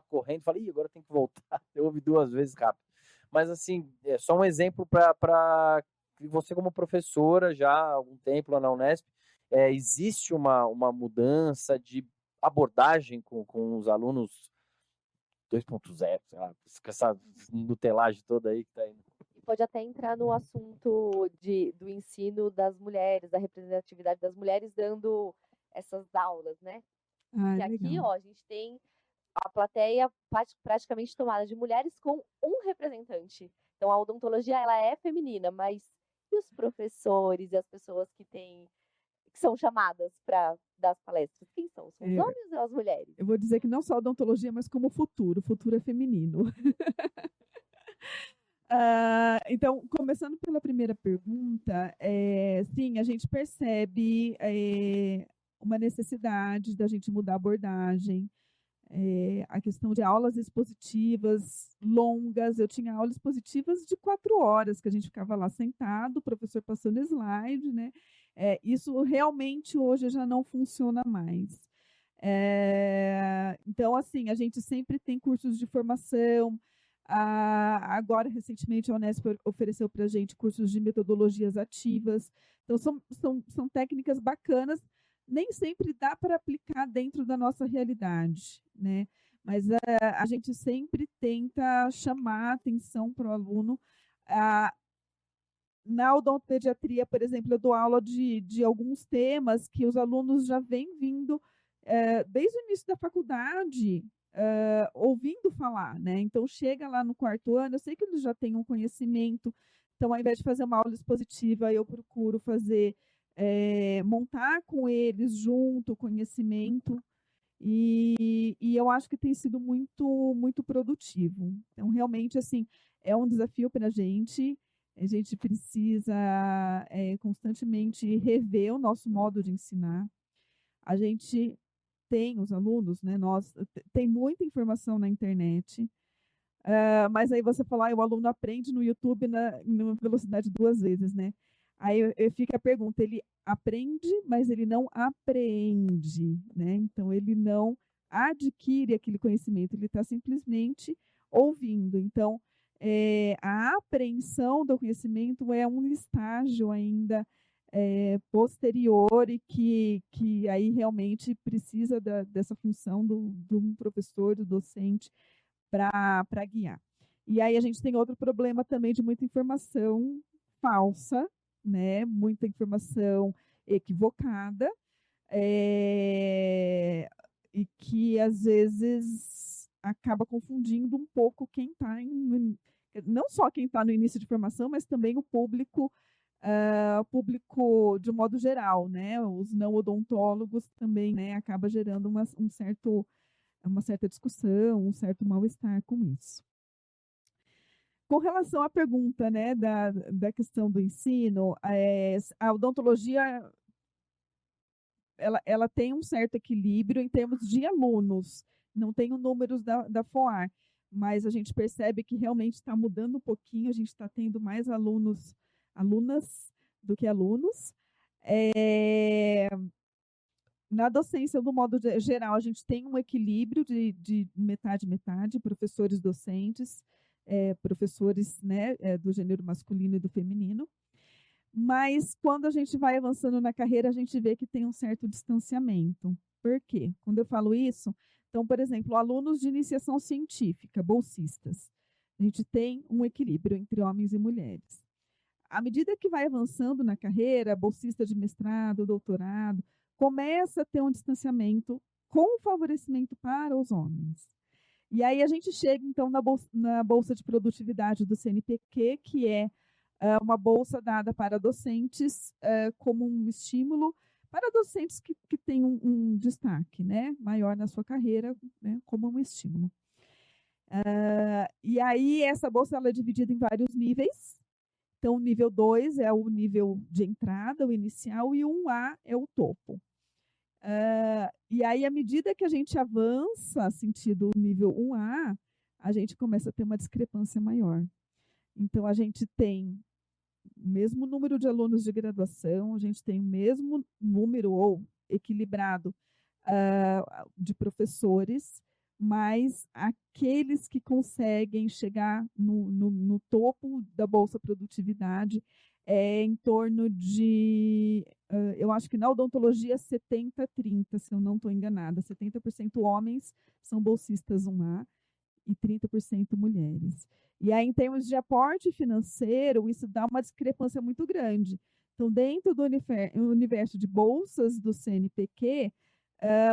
correndo, fala, agora tem que voltar, eu ouvi 2 vezes rápido. Mas, assim, é só um exemplo para você, como professora, já há algum tempo lá na Unesp, existe uma mudança de abordagem com os alunos 2.0, sei lá, com essa nutelagem toda aí que está indo. Pode até entrar no assunto do ensino das mulheres, da representatividade das mulheres dando essas aulas, né? Ah, Que aqui, legal. ó, a gente tem a plateia praticamente tomada de mulheres com um representante. Então, a odontologia, ela é feminina, mas e os professores e as pessoas que são chamadas para dar as palestras? Quem são? São os homens ou as mulheres? Eu vou dizer que não só odontologia, mas como o futuro é feminino. Então, começando pela primeira pergunta, sim, a gente percebe uma necessidade da gente mudar a abordagem, a questão de aulas expositivas longas. Eu tinha aulas expositivas de 4 horas, que a gente ficava lá sentado, o professor passando slide, né? Isso realmente hoje já não funciona mais. Então, assim, a gente sempre tem cursos de formação. Agora, recentemente, a Unesp ofereceu para a gente cursos de metodologias ativas. Então, são técnicas bacanas, nem sempre dá para aplicar dentro da nossa realidade, né? Mas a gente sempre tenta chamar a atenção para o aluno. Na odontopediatria, por exemplo, eu dou aula de alguns temas que os alunos já vêm vindo desde o início da faculdade, ouvindo falar, né? Então, chega lá no 4º ano, eu sei que eles já têm um conhecimento, então, ao invés de fazer uma aula expositiva, eu procuro montar com eles junto o conhecimento, e eu acho que tem sido muito, muito produtivo. Então, realmente, assim, é um desafio para a gente precisa constantemente rever o nosso modo de ensinar. A gente tem os alunos, né? Tem muita informação na internet, mas aí você fala, o aluno aprende no YouTube na velocidade 2 vezes, né? Aí fica a pergunta, ele aprende, mas ele não apreende, né? Então, ele não adquire aquele conhecimento, ele está simplesmente ouvindo. Então, a apreensão do conhecimento é um estágio ainda posterior, e que aí realmente precisa dessa função do professor, do docente, para guiar. E aí a gente tem outro problema também de muita informação falsa, né? Muita informação equivocada, e que às vezes acaba confundindo um pouco quem está não só quem está no início de formação, mas também o público de um modo geral, né? Os não odontólogos também, né? Acaba gerando uma certa discussão, um certo mal-estar com isso. Com relação à pergunta, né, da questão do ensino, a odontologia ela tem um certo equilíbrio em termos de alunos. Não tenho números da FOAR, mas a gente percebe que realmente está mudando um pouquinho, a gente está tendo mais alunas do que alunos. Na docência, do modo geral, a gente tem um equilíbrio de metade, professores docentes, professores, né, do gênero masculino e do feminino. Mas, quando a gente vai avançando na carreira, a gente vê que tem um certo distanciamento. Por quê? Quando eu falo isso, então, por exemplo, alunos de iniciação científica, bolsistas, a gente tem um equilíbrio entre homens e mulheres. À medida que vai avançando na carreira, bolsista de mestrado, doutorado, começa a ter um distanciamento com favorecimento para os homens. E aí a gente chega, então, na bolsa de produtividade do CNPq, que é uma bolsa dada para docentes como um estímulo para docentes que têm um destaque, né, maior na sua carreira, né, como um estímulo. E aí essa bolsa ela é dividida em vários níveis. Então, o nível 2 é o nível de entrada, o inicial, e o 1A é o topo. E aí, à medida que a gente avança, sentido nível 1A, a gente começa a ter uma discrepância maior. Então, a gente tem o mesmo número de alunos de graduação, a gente tem o mesmo número, ou equilibrado, de professores, mas aqueles que conseguem chegar no topo da Bolsa Produtividade é em torno de, eu acho que na odontologia 70-30, se eu não estou enganada, 70% homens são bolsistas 1A e 30% mulheres. E aí, em termos de aporte financeiro, isso dá uma discrepância muito grande. Então, dentro do universo de bolsas do CNPq,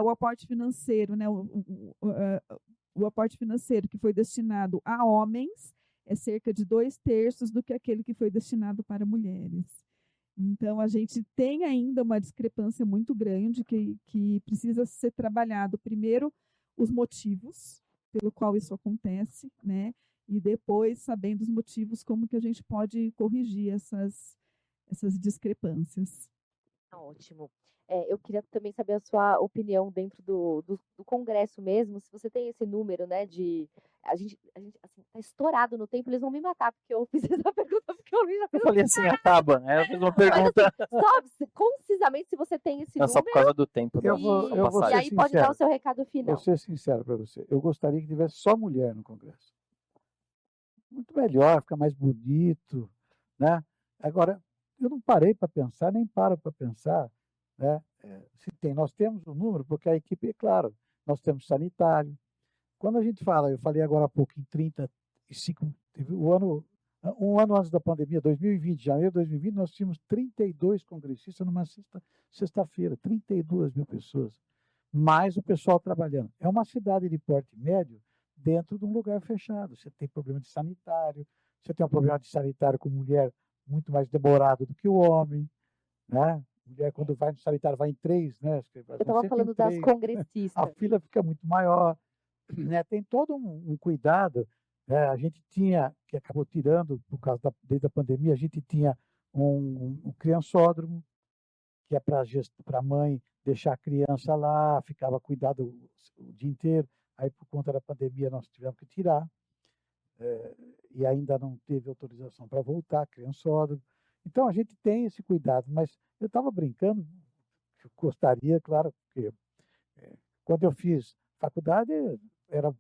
o aporte financeiro, né, o aporte financeiro que foi destinado a homens é cerca de 2/3 do que aquele que foi destinado para mulheres. Então, a gente tem ainda uma discrepância muito grande que precisa ser trabalhado. Primeiro, os motivos pelo qual isso acontece, né? E depois, sabendo os motivos, como que a gente pode corrigir essas discrepâncias. Ótimo. Eu queria também saber a sua opinião dentro do congresso mesmo, se você tem esse número, né, a gente assim, tá estourado no tempo, eles vão me matar porque eu fiz essa pergunta, porque eu já Eu falei assim, acaba. Eu fiz uma pergunta. Só concisamente se você tem esse Não, só por número. causa do tempo. Eu vou E ser aí pode dar sincero. o seu recado final. Vou ser sincero para você. Eu gostaria que tivesse só mulher no Congresso. Muito melhor, fica mais bonito, né? Agora, eu não parei para pensar, nem paro para pensar, né? Nós temos um número, porque a equipe, é claro, nós temos sanitário. Quando a gente fala, eu falei agora há pouco, em 35, um ano antes da pandemia, 2020, janeiro de 2020, nós tínhamos 32 congressistas numa sexta-feira, 32 mil pessoas, mais o pessoal trabalhando. É uma cidade de porte médio dentro de um lugar fechado. Você tem problema de sanitário, você tem um problema de sanitário com mulher muito mais demorado do que o homem, né? Mulher, quando vai no sanitário, vai em 3, né? Eu estava falando das congressistas. A fila fica muito maior, né? Tem todo um cuidado. A gente tinha, que acabou tirando, desde a pandemia, a gente tinha um criançódromo, que é para a mãe deixar a criança lá, ficava cuidado o dia inteiro. Aí, por conta da pandemia, nós tivemos que tirar. E ainda não teve autorização para voltar, criançódromo. Então, a gente tem esse cuidado, mas eu estava brincando, eu gostaria, claro, porque quando eu fiz faculdade, era um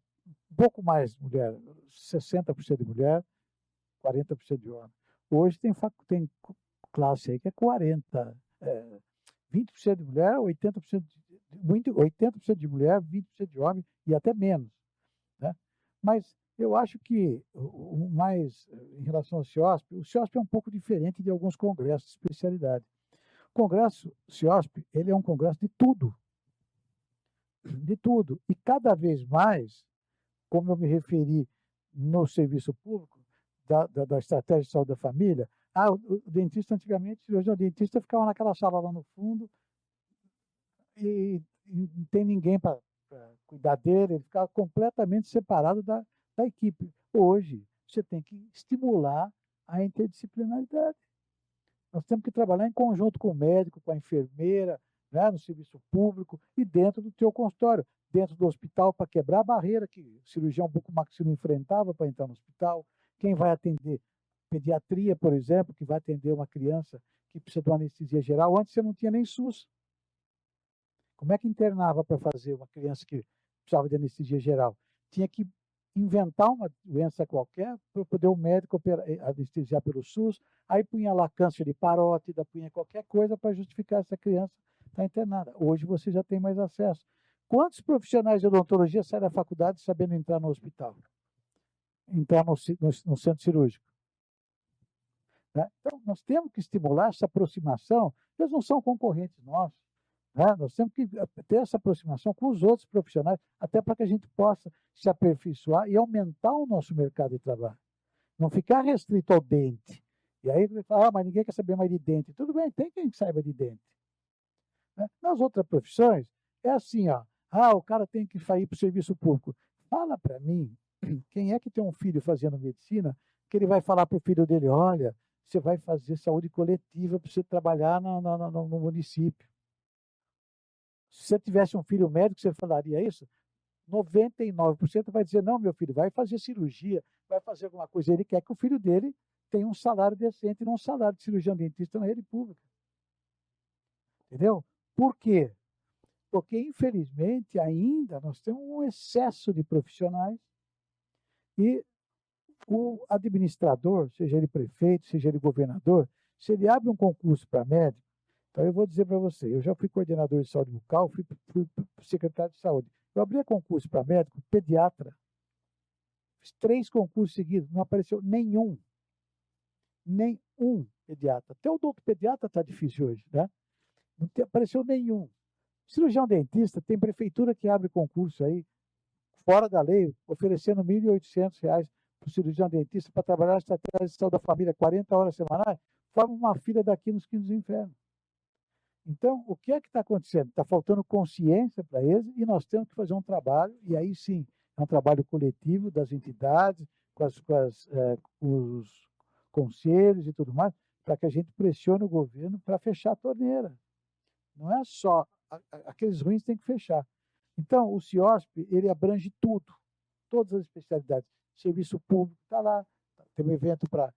pouco mais mulher, 60% de mulher, 40% de homem. Hoje tem classe aí que é 40%, 20% de mulher, 80% de mulher, 20% de homem e até menos, né? Mas eu acho que o mais, em relação ao CIOSP, o CIOSP é um pouco diferente de alguns congressos de especialidade. O congresso CIOSP, ele é um congresso de tudo. De tudo. E cada vez mais, como eu me referi no serviço público, da estratégia de saúde da família. O dentista antigamente, hoje o dentista ficava naquela sala lá no fundo e não tem ninguém para cuidar dele, ele ficava completamente separado da equipe. Hoje, você tem que estimular a interdisciplinaridade. Nós temos que trabalhar em conjunto com o médico, com a enfermeira, né, no serviço público e dentro do teu consultório, dentro do hospital, para quebrar a barreira que o cirurgião bucomaxilo enfrentava para entrar no hospital. Quem vai atender pediatria, por exemplo, que vai atender uma criança que precisa de uma anestesia geral, antes você não tinha nem SUS. Como é que internava para fazer uma criança que precisava de anestesia geral? Tinha que inventar uma doença qualquer para poder o médico anestesiar pelo SUS, aí punha lá câncer de parótida, punha qualquer coisa para justificar essa criança estar internada. Hoje você já tem mais acesso. Quantos profissionais de odontologia saem da faculdade sabendo entrar no hospital? Entrar no centro cirúrgico? Né? Então, nós temos que estimular essa aproximação, eles não são concorrentes nossos. Né? Nós temos que ter essa aproximação com os outros profissionais, até para que a gente possa se aperfeiçoar e aumentar o nosso mercado de trabalho. Não ficar restrito ao dente. E aí ele fala, mas ninguém quer saber mais de dente. Tudo bem, tem quem saiba de dente. Né? Nas outras profissões, é assim, ó, o cara tem que sair para o serviço público. Fala para mim, quem é que tem um filho fazendo medicina, que ele vai falar para o filho dele, olha, você vai fazer saúde coletiva para você trabalhar no município. Se você tivesse um filho médico, você falaria isso? 99% vai dizer, não, meu filho, vai fazer cirurgia, vai fazer alguma coisa. Ele quer que o filho dele tenha um salário decente e não um salário de cirurgião dentista na rede pública. Entendeu? Por quê? Porque, infelizmente, ainda nós temos um excesso de profissionais e o administrador, seja ele prefeito, seja ele governador, se ele abre um concurso para médico, então eu vou dizer para você, eu já fui coordenador de saúde bucal, fui secretário de saúde. Eu abri concurso para médico, pediatra. Fiz 3 concursos seguidos, não apareceu nenhum pediatra. Até o doutor pediatra está difícil hoje, né? Não apareceu nenhum. Cirurgião dentista, tem prefeitura que abre concurso aí, fora da lei, oferecendo R$ 1.800 para o cirurgião dentista para trabalhar na estratégia de saúde da família, 40 horas semanais, forma uma fila daqui nos quintos do inferno. Então, o que é que está acontecendo? Está faltando consciência para eles e nós temos que fazer um trabalho, e aí sim, é um trabalho coletivo das entidades, com os conselhos e tudo mais, para que a gente pressione o governo para fechar a torneira. Não é só, aqueles ruins têm que fechar. Então, o CIOSP, ele abrange tudo, todas as especialidades. Serviço público está lá, tem um evento para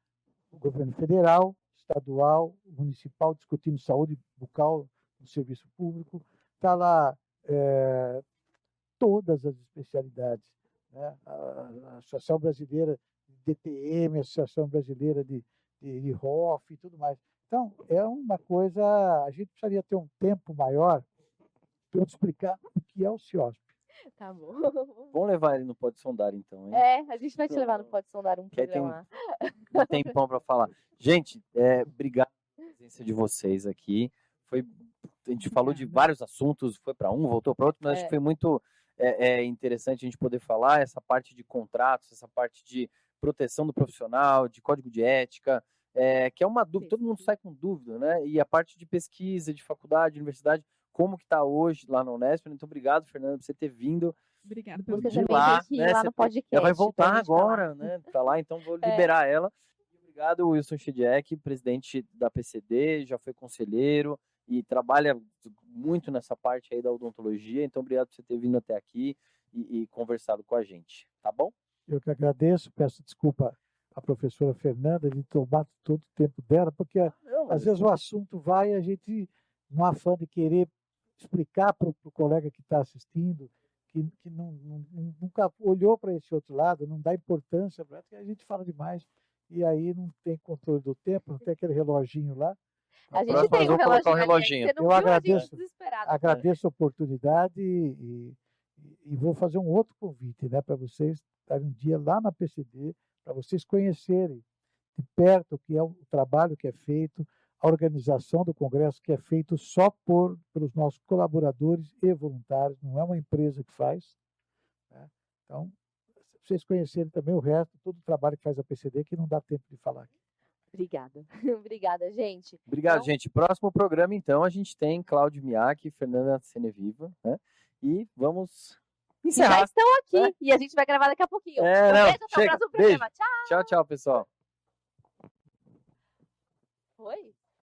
o governo federal, estadual, municipal, discutindo saúde bucal no serviço público. Está lá todas as especialidades. Né? A Associação Brasileira de DTM, a Associação Brasileira de ROF e tudo mais. Então, é uma coisa, a gente precisaria ter um tempo maior para eu explicar o que é o CIOSP. Tá bom. Vamos levar ele no Pode Sondar, então, hein? A gente vai te levar no Pode Sondar um programa. Tem um tempão para falar. Gente, obrigado pela presença de vocês aqui. A gente falou de vários assuntos, foi para um, voltou para outro, mas acho que foi muito interessante a gente poder falar essa parte de contratos, essa parte de proteção do profissional, de código de ética, que é uma dúvida, todo mundo sai com dúvida, né? E a parte de pesquisa, de faculdade, universidade, como que está hoje lá na Unesp. Então, obrigado, Fernanda, por você ter vindo. Obrigada pelo Você convite. também tem que ir lá no podcast. Ela vai voltar pra gente agora, falar. né? Para lá, então vou liberar ela. Obrigado, Wilson Chidiek, presidente da PCD, já foi conselheiro e trabalha muito nessa parte aí da odontologia. Então, obrigado por você ter vindo até aqui e conversado com a gente, tá bom? Eu que agradeço, peço desculpa à professora Fernanda de tomar todo o tempo dela, porque às vezes o assunto vai e a gente, no afã de querer explicar para o colega que está assistindo, que nunca olhou para esse outro lado, não dá importância, porque a gente fala demais e aí não tem controle do tempo, não tem aquele reloginho lá. A gente tem um reloginho. Eu agradeço a oportunidade e vou fazer um outro convite, né, para vocês estarem um dia lá na PCD, para vocês conhecerem de perto o que é o trabalho que é feito, a organização do congresso que é feito só pelos nossos colaboradores e voluntários, não é uma empresa que faz. Né? Então, vocês conhecerem também o resto, todo o trabalho que faz a PCD, que não dá tempo de falar aqui. Obrigada. Obrigada, gente. Obrigado, Então, gente. Próximo programa, então, a gente tem Cláudio Miak e Fernanda Seneviva, né? E vamos que já encerrar. estão aqui e a gente vai gravar daqui a pouquinho. É, Um não, beijo, até o chega. próximo Beijo. programa. Tchau. Tchau, tchau, pessoal. Oi?